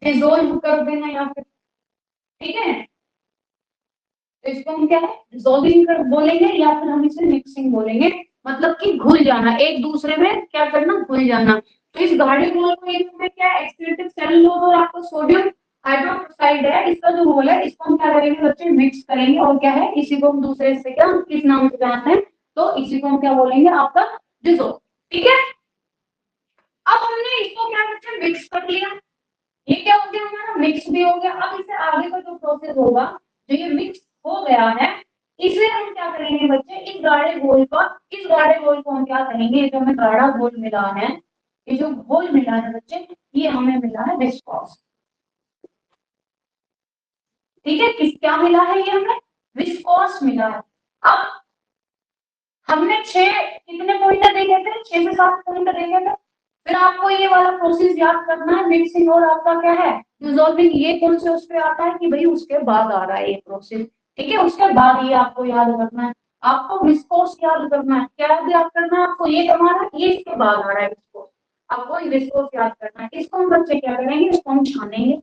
डिसोल्व कर देना, या फिर, ठीक है। तो इसको हम क्या है डिसॉल्विंग बोलेंगे या फिर हम इसे मिक्सिंग बोलेंगे, मतलब कि घुल जाना, एक दूसरे में क्या करना, घुल जाना। तो इस गाढ़े घोल को में क्या है एक्सक्रीटिव सेलुलोज और आपका सोडियम हाइड्रोक्साइड है, इसका जो घोल है इसको हम क्या करेंगे बच्चे मिक्स करेंगे और क्या है इसी को हम दूसरे से क्या किस नाम से जानते हैं, तो इसी को हम क्या बोलेंगे आपका डिसोल। ठीक है, अब हमने इसको क्या बच्चे मिक्स कर लिया, ये क्या हो गया हमारा मिक्स भी हो गया। अब इसे आगे का जो प्रोसेस होगा, जो ये मिक्स हो गया है, इसे हम क्या करेंगे बच्चे इस गाढ़े घोल को हम क्या करेंगे, ये जो हमें गाढ़ा घोल मिला है, ये जो घोल मिला है बच्चे, ये हमें मिला है विस्कोस। ठीक है, किस क्या मिला है, ये हमें विस्कोस मिला है। अब हमने 6 कितने पॉइंट देखे थे, 6 से 7 पॉइंट देखे थे। फिर आपको ये वाला प्रोसेस याद करना है, मिक्सिंग और आपका क्या है डिसॉल्विंग, ये कौन से उस पे आता है कि भाई उसके बाद आ रहा है ये प्रोसेस। ठीक है, उसके बाद ये आपको याद रखना है, आपको विस्कोस याद करना है, क्या याद करना है आपको, ये हमारा ये इसके बाद आ रहा है विस्कोस, आपको विस्कोस याद करना है। इसको हम बच्चे क्या करेंगे, इसको हम छानेंगे,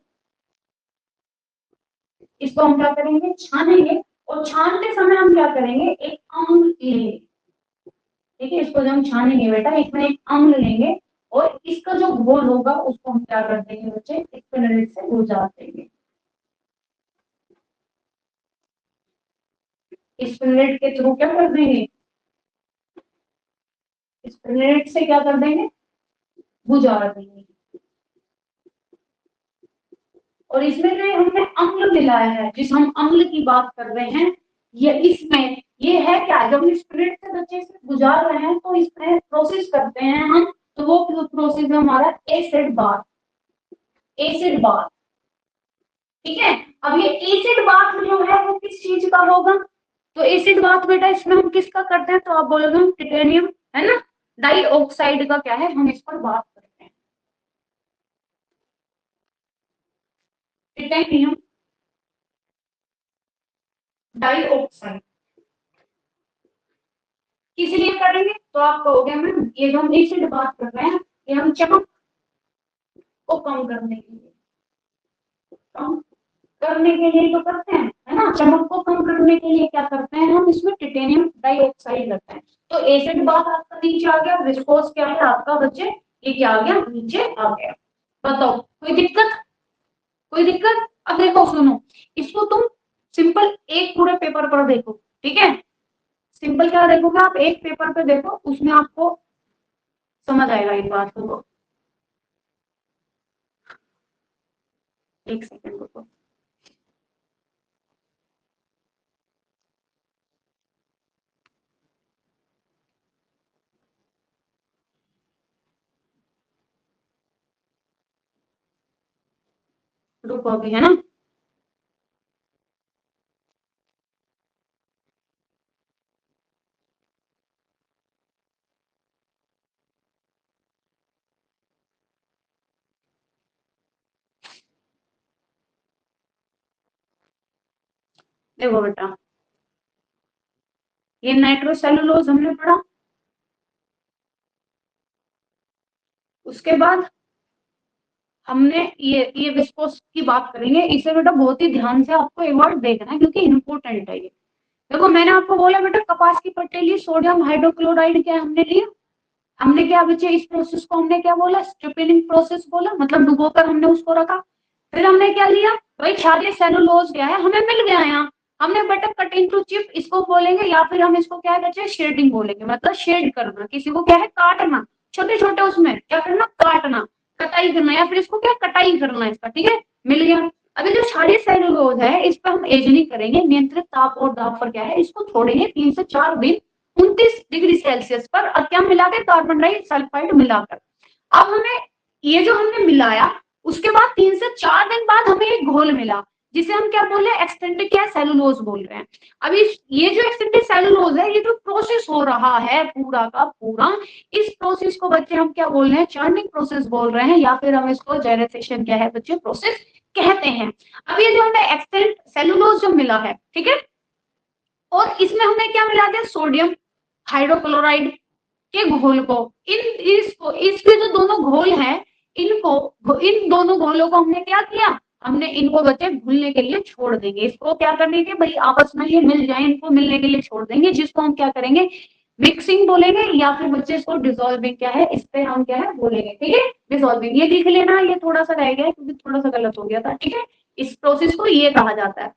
इसको हम क्या करेंगे छानेंगे, और छानते समय हम क्या करेंगे एक अम्ल लेंगे। ठीक है, इसको जब हम छानेंगे बेटा इसमें एक अम्ल लेंगे और इसका जो घोल होगा उसको हम क्या कर देंगे बच्चे स्पिनरेट से गुजार देंगे। स्पिनरेट के थ्रू क्या कर देंगे, स्पिनरेट से क्या कर देंगे गुजार देंगे। और इसमें जो हमने अम्ल मिलाया है, जिस हम अम्ल की बात कर रहे हैं, ये इसमें ये है क्या, जब हम स्पिरिट से बच्चे से गुजार रहे हैं तो इसमें प्रोसेस करते हैं हम, तो वो प्रोसेस है हमारा एसिड बाथ, एसिड बाथ। ठीक है, अब ये एसिड बाथ जो है वो किस चीज का होगा, तो एसिड बाथ बेटा इसमें हम किसका करते हैं, तो आप बोलोगे हम टिटेनियम है ना डाइऑक्साइड का क्या है हम इस पर बात करते हैं, टिटेनियम डाइऑक्साइड किस लिए करेंगे, तो आप कहोगे मैम ये जो हम एसिड बात कर रहे हैं ये हम चमक को कम करने के लिए, कम करने के लिए तो करते हैं है ना, चमक को कम करने के लिए क्या करते हैं हम इसमें टिटेनियम डाइऑक्साइड लगता है। तो एसिड बात आपका नीचे आ गया, विस्कोस क्या है आपका बच्चे ये क्या आ गया नीचे आ गया। बताओ कोई दिक्कत, कोई दिक्कत। अब देखो सुनो, इसको तुम सिंपल एक पूरे पेपर पर देखो, ठीक है, सिंपल क्या देखोगे आप एक पेपर पे देखो, उसमें आपको समझ आएगा इस बात को। एक सेकंड रुको, रुको अभी है ना। देखो बेटा ये नाइट्रोसेलुलोज हमने पढ़ा, उसके बाद हमने ये विस्कोस की बात करेंगे, इसे बेटा बहुत ही ध्यान से आपको एक बार देखना है क्योंकि इंपॉर्टेंट है ये। देखो मैंने आपको बोला बेटा कपास की पट्टी ली, सोडियम हाइड्रोक्लोराइड क्या हमने लिया, हमने क्या बच्चे इस प्रोसेस को हमने क्या बोला स्ट्रिपिनिंग प्रोसेस बोला, मतलब डुबोकर हमने उसको रखा। फिर हमने क्या लिया भाई क्षारीय सेलुलोज क्या है हमें मिल गया यहाँ, हमने बेटा कट इनटू चिप इसको बोलेंगे, या फिर हम इसको क्या है बच्चे शेडिंग बोलेंगे, मतलब शेड करना, किसी को क्या है काटना, छोटे छोटे उसमें क्या करना काटना, कटाई करना, या फिर इसको क्या कटाई करना इसका। ठीक है, मिल गया। अभी जो क्षारीय सेलुलोज है इस पर हम एजनिंग करेंगे, नियंत्रित ताप और दाब पर क्या है इसको छोड़ेंगे 3 से 4 दिन 29 डिग्री सेल्सियस पर, और क्या मिला के कार्बन डाइसल्फाइड मिलाकर। अब हमें ये जो हमने मिलाया उसके बाद 3 से 4 दिन बाद हमें एक घोल मिला जिसे हम क्या बोल रहे हैं एक्सटेंडेड क्या सेलुलोज बोल रहे हैं। अभी ये जो एक्सटेंडेड सेलुलोज है ये जो प्रोसेस हो रहा है पूरा का पूरा, इस प्रोसेस को बच्चे हम क्या बोल रहे हैं चर्निंग प्रोसेस बोल रहे हैं, या फिर हम इसको जेनेरेशन क्या है बच्चे प्रोसेस कहते हैं। अब ये जो हमें एक्सटेंड सेलुलोज जो मिला है ठीक है, और इसमें हमने क्या मिला दिया सोडियम हाइड्रोक्लोराइड के घोल को, इसके जो दोनों घोल हैं इनको इन दोनों घोलों को हमने क्या किया हमने इनको बच्चे घुलने के लिए छोड़ देंगे, इसको क्या करने के भाई आपस में ये मिल जाए, इनको मिलने के लिए छोड़ देंगे, जिसको हम क्या करेंगे मिक्सिंग बोलेंगे, या फिर बच्चे इसको डिसॉल्विंग क्या है, इस पे हम क्या है बोलेंगे, ठीक है डिसॉल्विंग। ये लिख लेना, ये थोड़ा सा रह गया क्योंकि थोड़ा सा गलत हो गया था, ठीक है। इस प्रोसेस को ये कहा जाता है।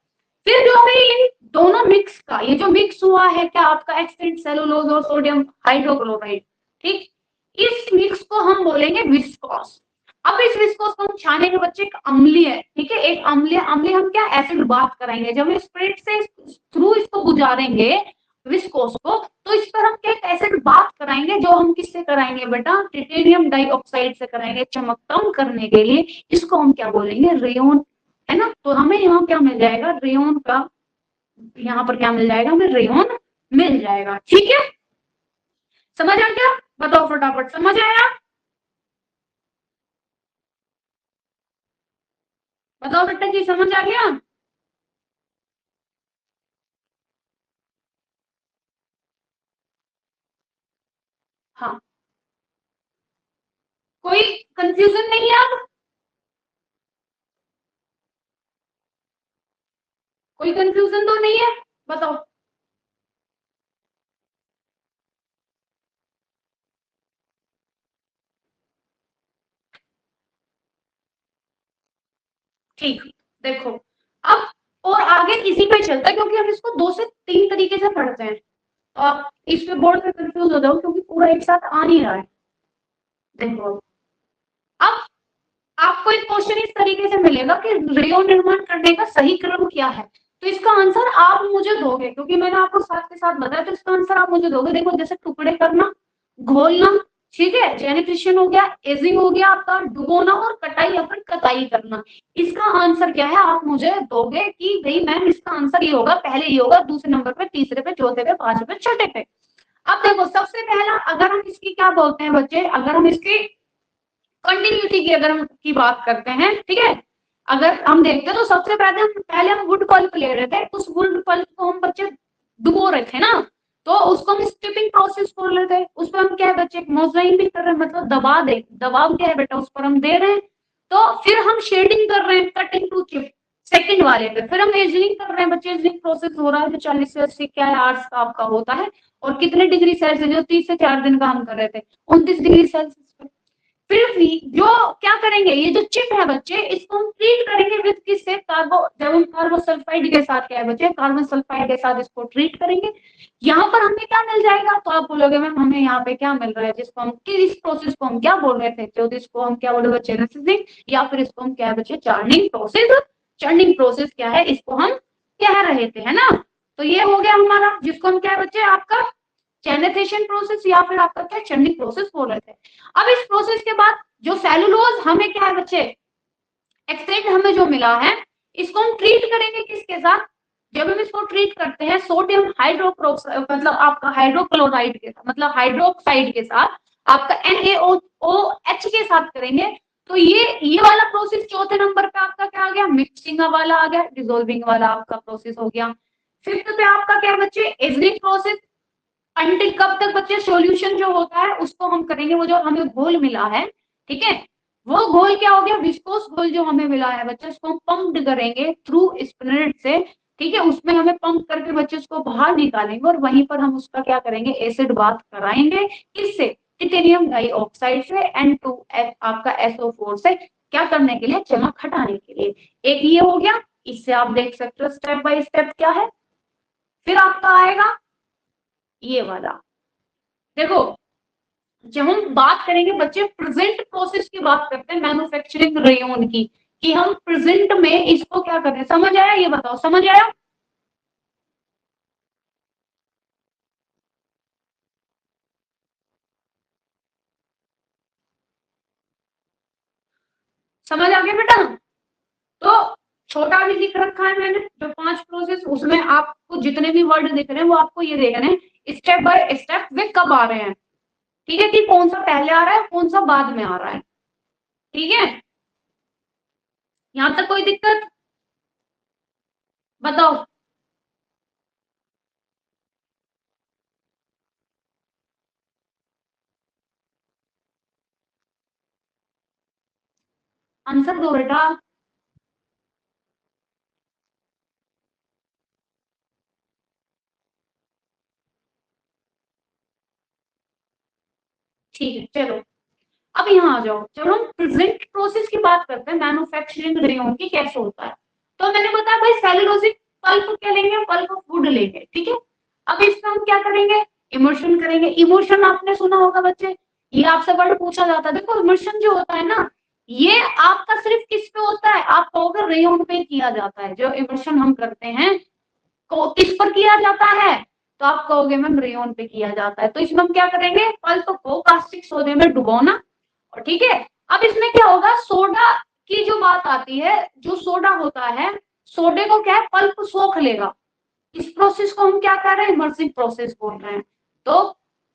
फिर जो हमें इन दोनों मिक्स का ये जो मिक्स हुआ है क्या आपका एक्सटेंट सेलुलोज और सोडियम हाइड्रोक्लोराइड, ठीक, इस मिक्स को हम बोलेंगे विस्कोस। अब इस विस्कोस को हम छाने के बच्चे एक अम्लीय है, ठीक है, एक अम्लीय अम्लीय हम क्या एसिड बात कराएंगे, जब हम स्प्रिट से थ्रू इसको गुजारेंगे विस्कोस को, तो इस पर हम क्या एसिड बात कराएंगे, जो हम किससे कराएंगे बेटा टिटेनियम डाइऑक्साइड से कराएंगे, चमक कम करने के लिए। इसको हम क्या बोलेंगे रेयन, है ना। तो हमें यहाँ क्या मिल जाएगा रेयन का, यहाँ पर क्या मिल जाएगा हमें रेयन मिल जाएगा, ठीक है। समझ आ गया, बताओ फटाफट समझ आया, बताओ बेटा जी समझ आ गया। हाँ, कोई कंफ्यूजन नहीं है अब, कोई कंफ्यूजन तो नहीं है, बताओ। ठीक, देखो अब और आगे इसी पे चलता है, क्योंकि हम इसको 2 से 3 तरीके से पढ़ते हैं, तो आप इस पे बोर्ड पे कंफ्यूज हो जाओ क्योंकि पूरा एक साथ आ नहीं रहा है। देखो अब आपको एक क्वेश्चन इस तरीके से मिलेगा कि रेयन निर्माण करने का सही क्रम क्या है, तो इसका आंसर आप मुझे दोगे, क्योंकि मैंने आपको साथ के साथ बताया, तो इसका आंसर आप मुझे दोगे। देखो जैसे टुकड़े करना, घोलना, ठीक है, जेनिफिकेशन हो गया, एजिंग हो गया आपका, डुबोना और कटाई या फिर कताई करना, इसका आंसर क्या है आप मुझे दोगे कि भाई मैम इसका आंसर ये होगा, पहले ये होगा, दूसरे नंबर पे, तीसरे पे, चौथे पे, पांचवे पे, छठे पे। अब देखो सबसे पहला अगर हम इसकी क्या बोलते हैं बच्चे, अगर हम इसकी कंटिन्यूटी की अगर हम की बात करते हैं, ठीक है, अगर हम देखते हैं तो सबसे पहले हम वुड पल्प ले रहे थे, उस वुड पल्प को हम बच्चे डुबो रहे थे ना, तो उसको हम स्टिपिंग प्रोसेस बोल रहे थे, उस पर हम क्या है बच्चे मोजराइज भी कर रहे हैं, मतलब दबाव क्या है बेटा उस पर हम दे रहे हैं। तो फिर हम शेडिंग कर रहे हैं कटिंग टू चिप सेकंड वाले पे, फिर हम एजनिंग कर रहे हैं बच्चे, एजनिंग प्रोसेस हो रहा है जो 40 से 80 क्या है आवर्स का आपका होता है, और कितने डिग्री सेल्सियस जो 30 से 4 दिन का हम कर रहे थे 29 डिग्री सेल्सियस। फिर भी जो क्या करेंगे ये जो चिप है बच्चे, इसको हम ट्रीट करेंगे विद किससे कार्बो, जब हम कार्बोसल्फाइड के साथ क्या है बच्चे कार्बन सल्फाइड के साथ इसको ट्रीट करेंगे, यहाँ पर हमें क्या मिल जाएगा, तो आप बोलोगे मैम हमें यहाँ पे क्या मिल रहा है, जिसको हम किस प्रोसेस को हम क्या बोल रहे थे, तो इसको हम क्या बोले बच्चे रेसिसिंग, या फिर इसको हम क्या है बच्चे चार्निंग प्रोसेस। चार्निंग प्रोसेस क्या है इसको हम कह रहे थे, है ना। तो ये हो गया हमारा, जिसको हम क्या है बच्चे आपका चैनेथेशन प्रोसेस या फिर आपका क्या चर्निंग प्रोसेस बोल रहे थे। अब इस प्रोसेस के बाद जो सेलुलोज हमें क्या है बच्चे एक्सटेंट हमें जो मिला है, इसको हम ट्रीट करेंगे किसके साथ, जब हम इसको ट्रीट करते हैं सोडियम हाइड्रोक्रोक्साइड मतलब आपका हाइड्रोक्लोराइड के साथ, मतलब हाइड्रोक्साइड के साथ, आपका NaOH के साथ करेंगे, तो ये वाला प्रोसेस चौथे नंबर पे आपका क्या आ गया मिक्सिंग वाला आ गया, डिसोल्विंग वाला आपका प्रोसेस हो गया। फिफ्थ पे आपका क्या बच्चे एजनिंग प्रोसेस, अंटिल कब तक बच्चे सॉल्यूशन जो होता है उसको हम करेंगे, वो जो हमें घोल मिला है, ठीक है, वो घोल क्या हो गया विस्कोस घोल जो हमें मिला है बच्चे, उसको हम पंप करेंगे थ्रू स्पिरिट से, ठीक है, उसमें हमें पंप करके बच्चे उसको बाहर निकालेंगे, और वहीं पर हम उसका क्या करेंगे एसिड बात कराएंगे, किससे टिटेनियम डाइऑक्साइड से N2 आपका SO4 से, क्या करने के लिए चमक हटाने के लिए। एक ये हो गया, इससे आप देख सकते हो स्टेप बाय स्टेप क्या है। फिर आपका आएगा ये वाला, देखो जब हम बात करेंगे बच्चे प्रेजेंट प्रोसेस की बात करते हैं मैन्युफैक्चरिंग रेयन की, कि हम प्रेजेंट में इसको क्या कर रहे हैं, समझ आया, ये बताओ समझ आया, समझ आ गया बेटा। तो छोटा भी लिख रखा है मैंने जो 5 प्रोसेस, उसमें आपको जितने भी वर्ड दिख रहे हैं वो आपको ये देखने हैं स्टेप बाय स्टेप वे कब आ रहे हैं, ठीक है, कि कौन सा पहले आ रहा है कौन सा बाद में आ रहा है, ठीक है, यहां तक कोई दिक्कत, बताओ। आंसर दो बेटा, ठीक है, चलो अब यहाँ आ जाओ। जब हम प्रेजेंट प्रोसेस की बात करते हैं मैन्युफैक्चरिंग रेयन की कैसे होता है, तो मैंने बताया भाई सेलुलोजिक पल्प क्या लेंगे, पल्प ऑफ वुड लेंगे, ठीक है। अब इसमें हम क्या करेंगे, इमर्शन करेंगे। इमर्शन आपने सुना होगा बच्चे, ये आपसे वर्ड पूछा जाता है। देखो इमर्शन जो होता है ना, ये आपका सिर्फ किस पे होता है, आप कहोगे रेयन पे किया जाता है। जो इमर्शन हम करते हैं को किस पर किया जाता है, तो आप कहोगे मैम रेयन पे किया जाता है। तो इसमें हम क्या करेंगे, पल्प को कास्टिक सोडे में डुबोना, और ठीक है। अब इसमें क्या होगा, सोडा की जो बात आती है, जो सोडा होता है, सोडे को क्या है, पल्प सोख लेगा। इस प्रोसेस को हम क्या कर रहे हैं, इमर्सिंग प्रोसेस बोल रहे हैं। तो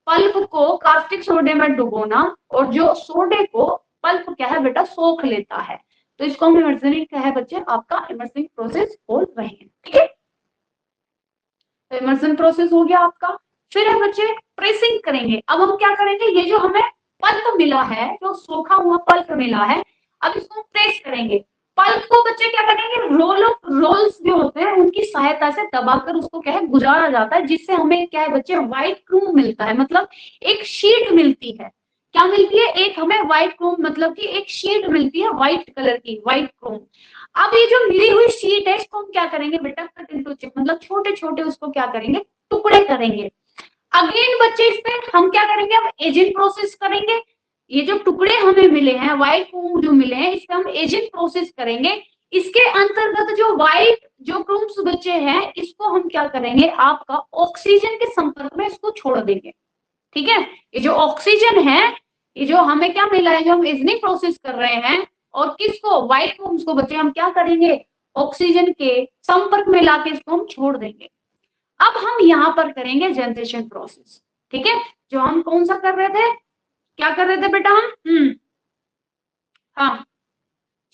पल्प को कास्टिक सोडे में डुबोना, और जो सोडे को पल्प क्या है बेटा, सोख लेता है। तो इसको हम इमर्सिंग क्या है बच्चे, आपका इमर्सिंग प्रोसेस बोल रहे हैं, ठीक है। तो इमर्सन प्रोसेस हो गया आपका। फिर हम बच्चे प्रेसिंग करेंगे। अब हम क्या करेंगे, ये जो हमें पल्प मिला है, जो सूखा हुआ पल्प मिला है, अब इसको हम प्रेस करेंगे। पल्प को बच्चे क्या करेंगे, रोल्स जो होते हैं उनकी सहायता से दबाकर उसको क्या है, गुजारा जाता है, जिससे हमें क्या है बच्चे, व्हाइट क्रूम मिलता है। मतलब एक शीट मिलती है। क्या मिलती है, एक हमें व्हाइट क्रूम, मतलब कि एक शीट मिलती है व्हाइट कलर की, व्हाइट क्रूम। अब ये जो मिली हुई शीट है, इसको हम क्या करेंगे बेटा, कट इनटू चिप, मतलब छोटे छोटे उसको क्या करेंगे, टुकड़े करेंगे। अगेन बच्चे इस पे हम क्या करेंगे, हम एजिंग प्रोसेस करेंगे। ये जो टुकड़े हमें मिले हैं, व्हाइट क्रूम जो मिले हैं, इस पे हम एजिंग प्रोसेस करेंगे। इसके अंतर्गत जो व्हाइट जो क्रूम्स बचे हैं, इसको हम क्या करेंगे, आपका ऑक्सीजन के संपर्क में इसको छोड़ देंगे, ठीक है। ये जो ऑक्सीजन है, ये जो हमें क्या मिला है, जो हम एजिंग प्रोसेस कर रहे हैं, और किसको, व्हाइट क्रूम्स को बच्चे हम क्या करेंगे, ऑक्सीजन के संपर्क में लाके इसको हम छोड़ देंगे। अब हम यहाँ पर करेंगे जनरेशन प्रोसेस, ठीक है। जो हम कौन सा कर रहे थे, क्या कर रहे थे बेटा हम, हाँ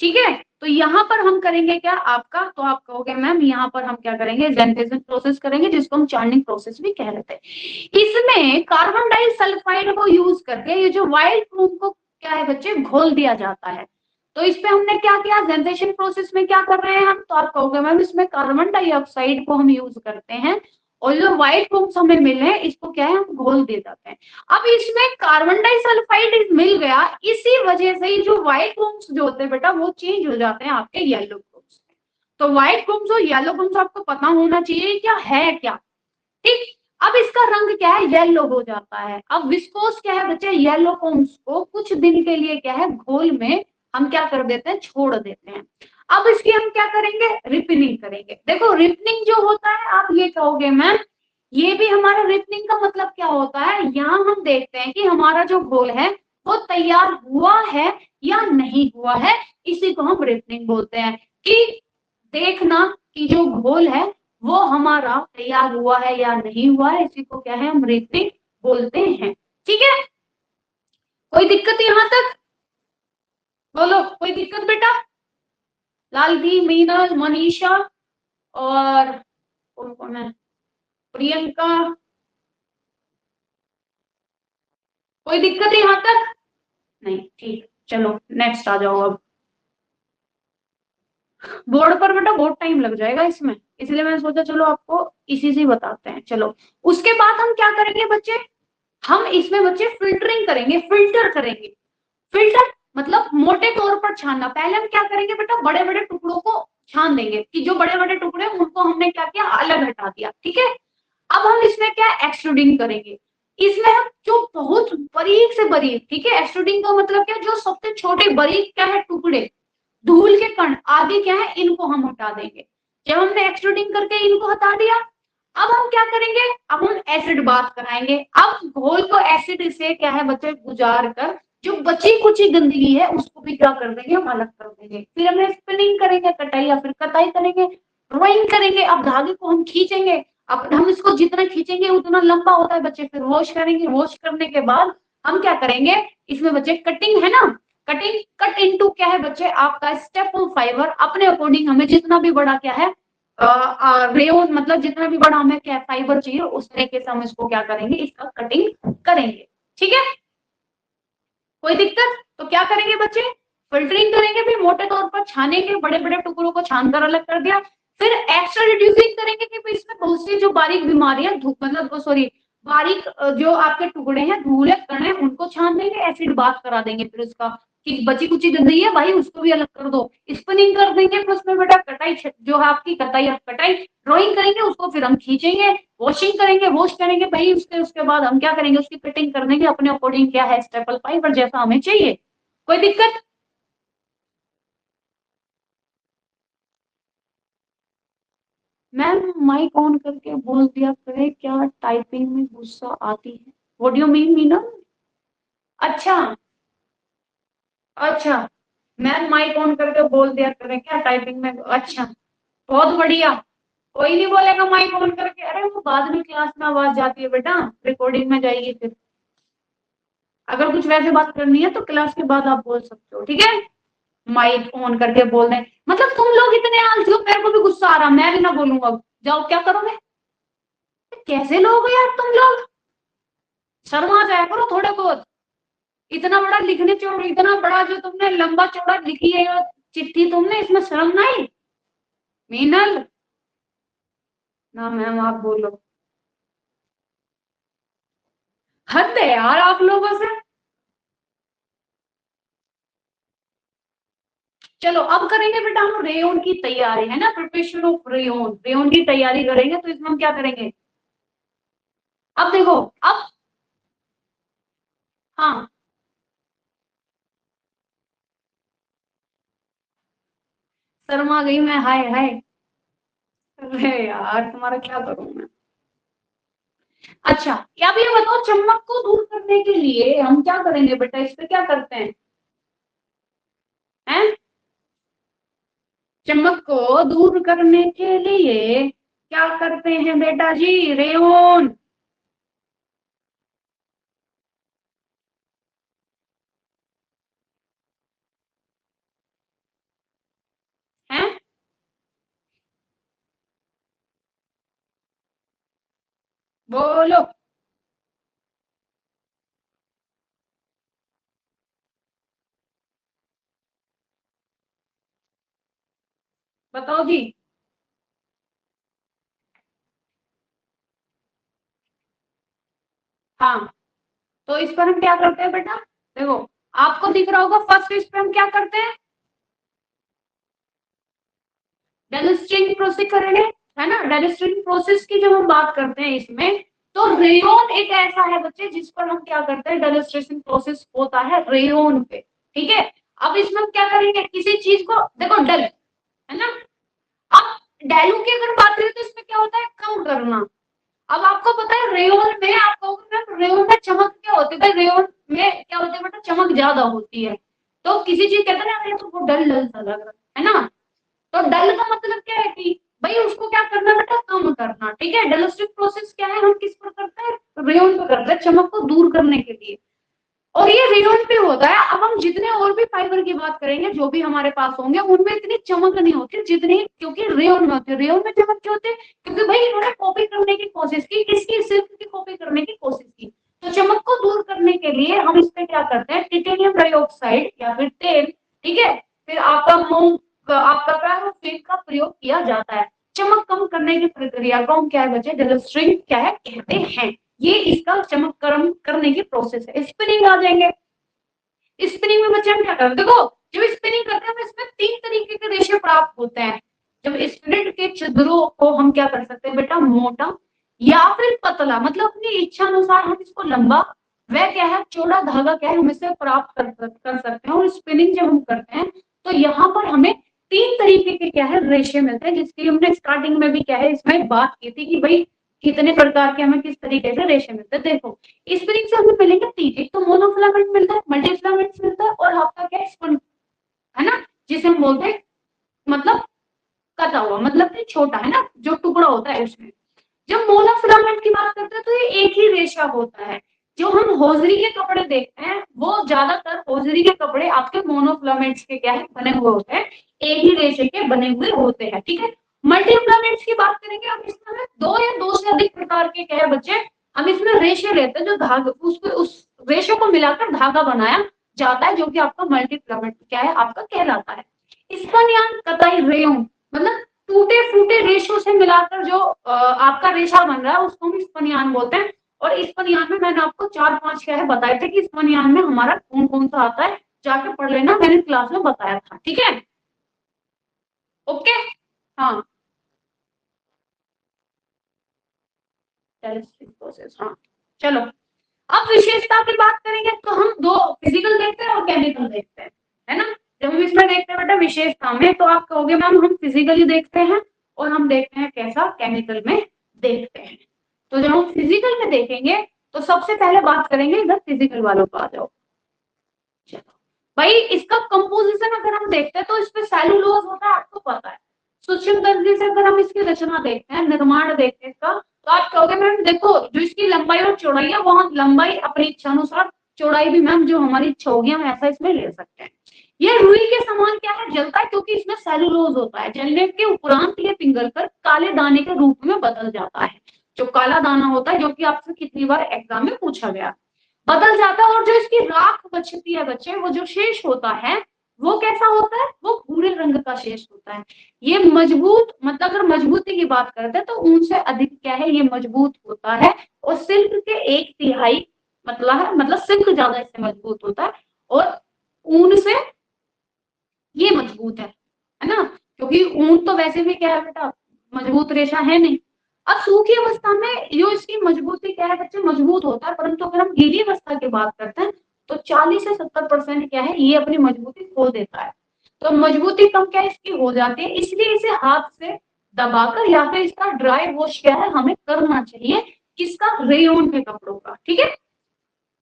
ठीक है। तो यहाँ पर हम करेंगे क्या आपका, तो आप कहोगे मैम यहाँ पर हम क्या करेंगे, जनरेशन प्रोसेस करेंगे, जिसको हम चार्निंग प्रोसेस भी कह रहे थे। इसमें कार्बन डाइसल्फाइड को यूज करके ये जो व्हाइट क्रूम को क्या है बच्चे, घोल दिया जाता है। तो इस पे हमने क्या किया, जनरेशन प्रोसेस में क्या कर रहे हैं हम, तो आप कहोगे मैम इसमें कार्बन डाइऑक्साइड को हम यूज करते हैं, और जो व्हाइट क्रूम्स हमें मिले हैं, इसको क्या है, हम घोल दे जाते हैं। अब इसमें कार्बन डाइसल्फाइड मिल गया, इसी वजह से जो व्हाइट क्रूम्स जो होते हैं बेटा, वो चेंज हो जाते हैं आपके येलो क्रूम्स में। तो व्हाइट क्रूम्स और येलो क्रूम्स आपको पता होना चाहिए क्या है, क्या, ठीक। अब इसका रंग क्या है, येलो हो जाता है। अब विस्कोस क्या है बच्चे, येलो क्रूम्स को कुछ दिन के लिए क्या है, घोल में हम क्या कर देते हैं, छोड़ देते हैं। अब इसकी हम क्या करेंगे, रिपनिंग करेंगे। देखो रिपनिंग जो होता है, आप ये कहोगे मैम, ये भी हमारा रिपनिंग का मतलब क्या होता है, यहाँ हम देखते हैं कि हमारा जो घोल है वो तैयार हुआ है या नहीं हुआ है, इसी को हम रिपनिंग बोलते हैं। कि देखना कि जो घोल है वो हमारा तैयार हुआ है या नहीं हुआ है, इसी को क्या है, हम रिपनिंग बोलते हैं, ठीक है। कोई दिक्कत यहाँ तक, बोलो कोई दिक्कत बेटा, लालधी, मीना, मनीषा, और कौन कौन है, प्रियंका, कोई दिक्कत है यहाँ तक, नहीं, ठीक। चलो नेक्स्ट आ जाओ। अब बोर्ड पर बेटा बहुत टाइम लग जाएगा इसमें, इसलिए मैंने सोचा चलो आपको इसी से बताते हैं। चलो उसके बाद हम क्या करेंगे बच्चे, हम इसमें बच्चे फिल्टरिंग करेंगे, फिल्टर करेंगे। फिल्टर मतलब मोटे तौर पर छानना। पहले हम क्या करेंगे बेटा, बड़े बड़े टुकड़ों को छान देंगे, कि जो बड़े बड़े टुकड़े उनको हमने क्या किया, अलग हटा दिया, ठीक है। अब हम इसमें क्या एक्सट्रूडिंग करेंगे। इसमें हम जो बहुत बारीक से बारीक, ठीक है, एक्सट्रूडिंग का मतलब क्या, जो सबसे छोटे बारीक क्या है, टुकड़े, धूल के कण आदि क्या है, इनको हम हटा देंगे। जब हमने एक्सट्रूडिंग करके इनको हटा दिया, अब हम क्या करेंगे, अब हम एसिड बात कराएंगे। अब घोल को एसिड से क्या है बच्चे, गुजार कर जो बची कुची गंदगी है उसको भी क्या कर देंगे, हम अलग कर देंगे। फिर हमने स्पिनिंग करेंगे, कटाई या फिर कताई करेंगे, ड्रॉइंग करेंगे। अब धागे को हम खींचेंगे, अब हम इसको जितना खींचेंगे उतना लंबा होता है बच्चे। फिर वॉश करेंगे, वॉश करने के बाद हम क्या करेंगे, इसमें बच्चे कटिंग है ना, कटिंग, कट इनटू क्या है बच्चे, आपका स्टेपल फाइबर। अपने अकॉर्डिंग हमें जितना भी बड़ा क्या है, रेयोन, मतलब जितना भी बड़ा हमें क्या फाइबर चाहिए, उस तरीके से हम इसको क्या करेंगे, इसका कटिंग करेंगे, ठीक है। कोई दिक्कत, तो क्या करेंगे बच्चे, फिल्टरिंग करेंगे, फिर मोटे तौर पर छानेंगे, बड़े बड़े टुकड़ों को छानकर अलग कर दिया। फिर एक्स्ट्रा रिड्यूसिंग करेंगे कि इसमें बहुत सी जो बारीक बीमारियां, मतलब सॉरी, बारीक जो आपके टुकड़े हैं, धूल है, कण है, उनको छान देंगे, एसिड बात करा देंगे, फिर उसका कि बची कुची गंदगी है भाई उसको भी अलग कर दो, स्पिनिंग कर देंगे, फिर उसमें बेटा कटाई जो है आपकी कटाई, कटाई ड्रॉइंग करेंगे, उसको फिर हम खींचेंगे, वॉशिंग करेंगे, वॉश करेंगे भाई, उसके बाद हम क्या करेंगे, उसकी कटिंग कर देंगे अपने अकॉर्डिंग, क्या है स्टेपल फाइबर जैसा हमें चाहिए। कोई दिक्कत? मैम माइक ऑन करके बोल दिया करे, क्या टाइपिंग में गुस्सा आती है? What do you mean Meena? अच्छा, अच्छा, मैम माइक ऑन करके बोल दिया करें क्या टाइपिंग में? अच्छा, बहुत बढ़िया। कोई नहीं बोलेगा माइक ऑन करके, अरे वो बाद में क्लास में आवाज जाती है बेटा, रिकॉर्डिंग में जाएगी फिर। अगर कुछ वैसे बात करनी है तो क्लास के बाद आप बोल सकते हो, ठीक है? माइक ऑन करके बोल दें, मतलब तुम लोग इतने आलसी हो, मेरे को भी गुस्सा आ रहा, मैं भी ना बोलूंगा, जाओ क्या करोगे? कैसे लोग हो यार तुम लोग, शर्म आ जाया करो थोड़े बहुत। इतना बड़ा लिखने चोड़, इतना बड़ा जो तुमने लंबा चौड़ा लिखी है ये चिट्ठी, तुमने इसमें शर्म नहीं? मीनल, ना मैम आप बोलो। हद है यार आप लोगों से। चलो अब करेंगे बेटा हम रेयोन की तैयारी, है ना, प्रिपरेशन ऑफ रेयोन, रेयोन की तैयारी करेंगे, तो इसमें हम क्या करेंगे? अब देखो, अब, हाँ, शर्मा गई मैं, हाय हाय। अरे यार तुम्हारा क्या करूं मैं। अच्छा, क्या भी ये बताओ, चमक को दूर करने के लिए हम क्या करेंगे बेटा, इस पे क्या करते हैं? हैं? चमक को दूर करने के लिए क्या करते हैं बेटा जी? रेयोन। हैं? बोलो। बताओ जी। हाँ, तो इस पर हम क्या करते हैं बेटा? देखो, आपको दिख रहा होगा, फर्स्ट इस पे हम क्या करते हैं? डेलिस्टिंग प्रोसेस करेंगे, है ना, डेलिस्टिंग प्रोसेस की जब हम बात करते हैं इसमें, तो रेयोन एक ऐसा है बच्चे जिस पर हम क्या करते हैं, डेलिस्ट्रेशन प्रोसेस होता है रेयोन पे, ठीक है? अब इसमें हम क्या करेंगे, किसी चीज को देखो डल, है ना, अब डैलू की अगर बात करें तो इसमें क्या होता है, कम करना। अब आपको पता है रेयोन में, आप कहोगे रेयोन में चमक क्या होती है, भाई रेयोन में क्या होती है बेटा, चमक ज्यादा होती है। तो किसी चीज कहते हैं ना, अरे तो वो डल डल सा लग रहा है ना, तो डल का मतलब क्या है कि भाई उसको क्या करना बेटा, कम करना, ठीक है? डेलोस्टिक प्रोसेस क्या है, हम किस पर करते हैं, रेयोन पर करते हैं, चमक को दूर करने के लिए। और ये रेयोन पे होता है। अब हम जितने और भी फाइबर की बात करेंगे जो भी हमारे पास होंगे, उनमें इतनी चमक नहीं होती जितनी, क्योंकि रेयोन में होती है। रेयोन में चमक क्यों होती है? क्योंकि भाई इन्होंने कॉपी करने की कोशिश की, किसकी, सिल्क की कॉपी करने की कोशिश की। तो चमक को दूर करने के लिए हम इस पे क्या करते हैं, टिटेनियम डाइऑक्साइड या फिर तेल, ठीक है, फिर आपका मोम, आपका पैराफिन का प्रयोग किया जाता है। चमक कम करने की प्रक्रिया को हम क्या है बच्चे, डेलोस्ट्रिंग क्या है कहते हैं। ये इसका चमक कम करने की प्रोसेस है। स्पिनिंग आ जाएंगे। स्पिनिंग में बच्चे हम क्या करते हैं, देखो, जब स्पिनिंग करते हैं इसमें तीन तरीके के रेशे प्राप्त होते हैं। जब स्पिरिट के छिद्रों को हम क्या कर सकते हैं बेटा, मोटा या फिर पतला, मतलब अपनी इच्छा अनुसार हम इसको लंबा, वह क्या है चौड़ा धागा क्या है हम इसे प्राप्त कर सकते हैं। और स्पिनिंग जब हम करते हैं तो यहाँ पर हमें तीन तरीके के क्या है रेशे मिलते हैं, जिसकी हमने स्टार्टिंग में भी क्या है इसमें बात की थी कि भाई कितने प्रकार के हमें किस तरीके से रेशे मिलते हैं। देखो, स्प्रिंग से हमें मिलेंगे तीन, एक तो मोनोफिलामेंट मिलता है, मल्टीफिलामेंट मिलता है, और आपका क्या है स्पंज, है ना, जिसे हम बोलते हैं मतलब कटा हुआ, मतलब कि छोटा, है ना, जो टुकड़ा होता है उसमें। जब मोनोफिलामेंट की बात करते हैं तो ये एक ही रेशा होता है। जो हम होजरी के कपड़े देखते हैं वो ज्यादातर होजरी के कपड़े आपके मोनोफिलामेंट्स के क्या है बने हुए होते हैं, एक ही रेशे के बने हुए होते हैं, ठीक है? मल्टीफिलामेंट्स की बात करेंगे, अब इसमें दो या दो से अधिक प्रकार के क्या है बच्चे, हम इसमें रेशे लेते हैं, जो धागा उसको उस रेशों को मिलाकर धागा बनाया जाता है, जो कि आपका मल्टीफिलामेंट क्या है आपका कहलाता है। इसका ज्ञान कताई रेयोन, मतलब टूटे फूटे रेशों से मिलाकर जो आपका रेशा बन रहा है उसको हम स्पनियान बोलते हैं। और इस बनियान में मैंने आपको 4-5 क्या है बताए थे कि इस बनियान में हमारा कौन कौन सा आता है, जाके पढ़ लेना, मैंने क्लास में बताया था, ठीक है। ओके। हाँ प्रोसेस, हाँ चलो। अब विशेषता की बात करेंगे तो हम दो फिजिकल देखते हैं और केमिकल देखते हैं, है ना। जब हम इसमें देखते हैं बेटा विशेषता में, तो आप कहोगे मैम हम फिजिकली देखते हैं और हम देखते हैं कैसा, केमिकल में देखते हैं। तो जब हम फिजिकल में देखेंगे तो सबसे पहले बात करेंगे, इधर फिजिकल वालों को आ जाओ। चलो भाई, इसका कंपोजिशन अगर हम देखते हैं तो इसमें सेलुलोज होता है, आपको पता है। सूक्ष्म दर्जे से अगर हम इसकी रचना देखते हैं, निर्माण देखते हैं इसका, तो आप कहोगे मैम देखो जो इसकी लंबाई और चौड़ाई है, वहां लंबाई अपनी इच्छा अनुसार, चौड़ाई भी मैम जो हमारी इच्छा होगी हम ऐसा इसमें ले सकते हैं। ये रुई के समान क्या है, जलता है, क्योंकि इसमें सेलुलोज होता है। जलने के उपरांत ये पिघलकर काले दाने के रूप में बदल जाता है। जो काला दाना होता है, जो कि आपसे कितनी बार एग्जाम में पूछा गया, बदल जाता है। और जो इसकी राख बचती है बच्चे, वो जो शेष होता है वो कैसा होता है, वो भूरे रंग का शेष होता है। ये मजबूत, मतलब अगर मजबूती की बात करते हैं तो ऊन से अधिक क्या है, ये मजबूत होता है। और सिल्क के 1/3 मतलब सिल्क ज्यादा इससे मजबूत होता है, और ऊन से ये मजबूत है ना। क्योंकि ऊन तो वैसे भी क्या है बेटा, मजबूत रेशा है नहीं। अब सूखी अवस्था में जो इसकी मजबूती क्या है बच्चे, मजबूत होता है, परंतु अगर हम गीली अवस्था की बात करते हैं तो 40 से 70% क्या है, ये अपनी मजबूती खो देता है। तो मजबूती कम क्या है इसकी हो जाती है, इसलिए इसे हाथ से दबाकर या फिर इसका ड्राई वॉश क्या है हमें करना चाहिए, किसका, रेयन के कपड़ों का, ठीक है।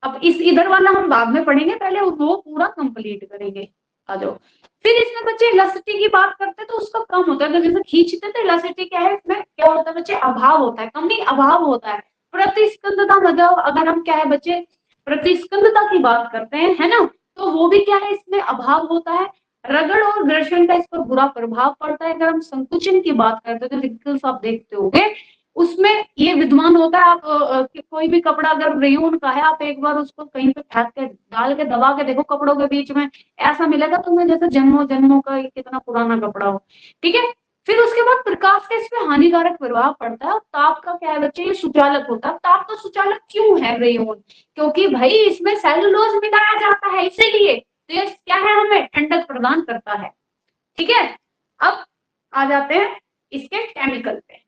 अब इस इधर वाला हम बाद में पढ़ेंगे, पहले वो पूरा कंप्लीट करेंगे। आ जाओ। फिर इसमें बच्चे इलास्टिसिटी की बात करते हैं तो उसका कम होता है, तो जैसे खींचते तो इलास्टिसिटी क्या है, इसमें क्या होता है बच्चे, अभाव होता है, कमी अभाव होता है। प्रतिस्पंदता, मतलब अगर हम क्या है बच्चे प्रतिस्पंदता की बात करते हैं, है ना, तो वो भी क्या है, इसमें अभाव होता है। रगड़ और घर्षण का इस पर बुरा प्रभाव पड़ता है। अगर हम संकुचन की बात करते हैं तो रिकल्स आप देखते होंगे, उसमें ये विद्वान होता है। आप कोई भी कपड़ा अगर रेयन का है, आप एक बार उसको कहीं पे फेंक के डाल के दबा के देखो कपड़ों के बीच में, ऐसा मिलेगा तुम्हें जैसे जन्मों जन्मों का कितना पुराना कपड़ा हो, ठीक है। फिर उसके बाद प्रकाश का इसमें हानिकारक प्रभाव पड़ता है। और ताप का क्या है बच्चे, ये सुचालक होता है। ताप का सुचालक क्यों है रेयन, क्योंकि भाई इसमें सेलुलोज मिलाया जाता है, इसीलिए तो ये क्या है, हमें ठंडक प्रदान करता है, ठीक है। अब आ जाते हैं इसके केमिकल पे।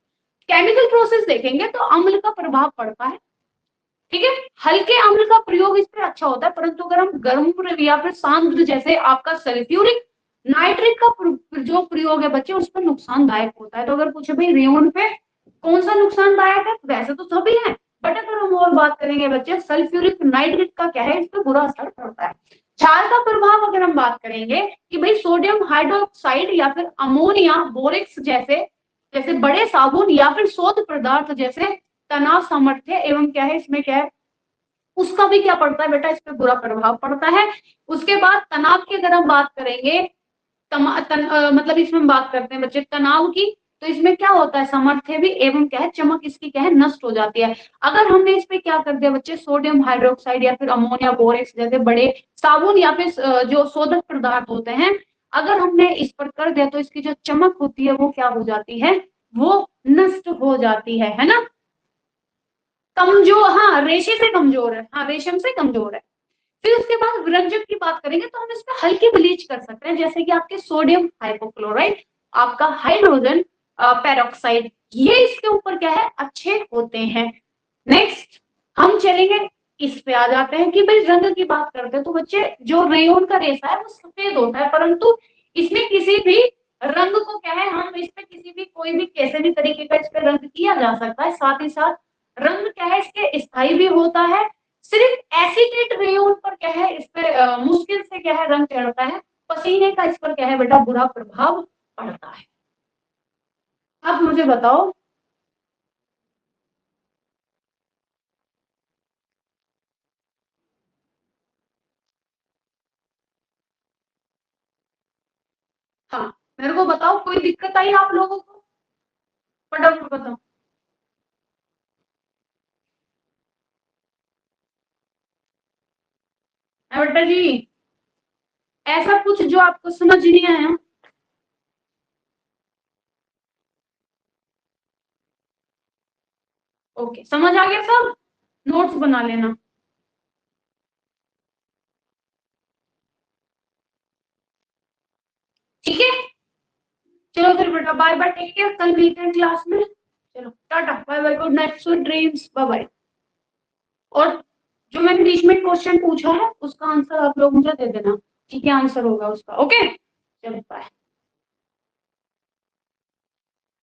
केमिकल प्रोसेस देखेंगे तो अम्ल का प्रभाव पड़ता है, ठीक है। हल्के अम्ल का प्रयोग इस पे अच्छा होता है, परंतु अगर हम गर्म या फिर सांद्र जैसे आपका सल्फ्यूरिक नाइट्रिक का जो प्रयोग है बच्चे, उस पर नुकसानदायक होता है। तो अगर पूछे भाई रेयन पे कौन सा नुकसानदायक है, वैसे तो सभी है, बट अगर हम और बात करेंगे बच्चे सल्फ्यूरिक नाइट्रिक का क्या है, इस पर बुरा असर पड़ता है। क्षार का प्रभाव अगर हम बात करेंगे कि भाई सोडियम हाइड्रोक्साइड या फिर अमोनिया बोरेक्स जैसे जैसे बड़े साबुन या फिर शोध पदार्थ जैसे तनाव सामर्थ्य एवं क्या है, इसमें क्या है, उसका भी क्या पड़ता है बेटा, इस पे बुरा प्रभाव पड़ता है। उसके बाद तनाव की अगर हम बात करेंगे, मतलब इसमें बात करते हैं बच्चे तनाव की, तो इसमें क्या होता है, सामर्थ्य भी एवं क्या है, चमक इसकी क्या है, नष्ट हो जाती है। अगर हमने इस पे क्या कर दिया बच्चे, सोडियम हाइड्रोक्साइड या फिर अमोनिया बोरेक्स जैसे बड़े साबुन या फिर जो शोधक पदार्थ होते हैं, अगर हमने इस पर कर दिया तो इसकी जो चमक होती है वो क्या हो जाती है, वो नष्ट हो जाती है ना। कमजोर, हाँ रेशे से कमजोर है, हाँ रेशम से कमजोर है। फिर उसके बाद विरंजक की बात करेंगे तो हम इसमें हल्की ब्लीच कर सकते हैं, जैसे कि आपके सोडियम हाइपोक्लोराइड, आपका हाइड्रोजन पेरोक्साइड, ये इसके ऊपर क्या है, अच्छे होते हैं। नेक्स्ट हम चलेंगे, इस पे आ जाते हैं कि भाई रंग की बात करते हैं तो बच्चे जो रेयन का रेशा है वो सफेद होता है, परंतु इसमें किसी भी रंग को क्या है, हम इस पे किसी भी कोई भी कैसे भी तरीके का इस पे रंग किया जा सकता है। साथ ही साथ रंग क्या है, इसके स्थायी भी होता है। सिर्फ एसीटेट रेयन पर क्या है, इस पे मुश्किल से क्या है रंग चढ़ता है। पसीने का इस पर क्या है बेटा, बुरा प्रभाव पड़ता है। अब मुझे बताओ, हाँ मेरे को बताओ कोई दिक्कत आई आप लोगों को, फटाफट बताओ। बेटा जी, ऐसा कुछ जो आपको समझ नहीं आया। ओके, समझ आ गया सब। नोट्स बना लेना। ठीक है, चलो फिर बेटा, बाय बाय, टेक केयर, कल मिलते हैं क्लास में। चलो tata, bye bye, good night, sweet dreams, bye bye. और जो मैंने बीच में क्वेश्चन पूछा है उसका आंसर आप लोग मुझे दे देना, ठीक है, आंसर होगा उसका, ओके, चलो बाय।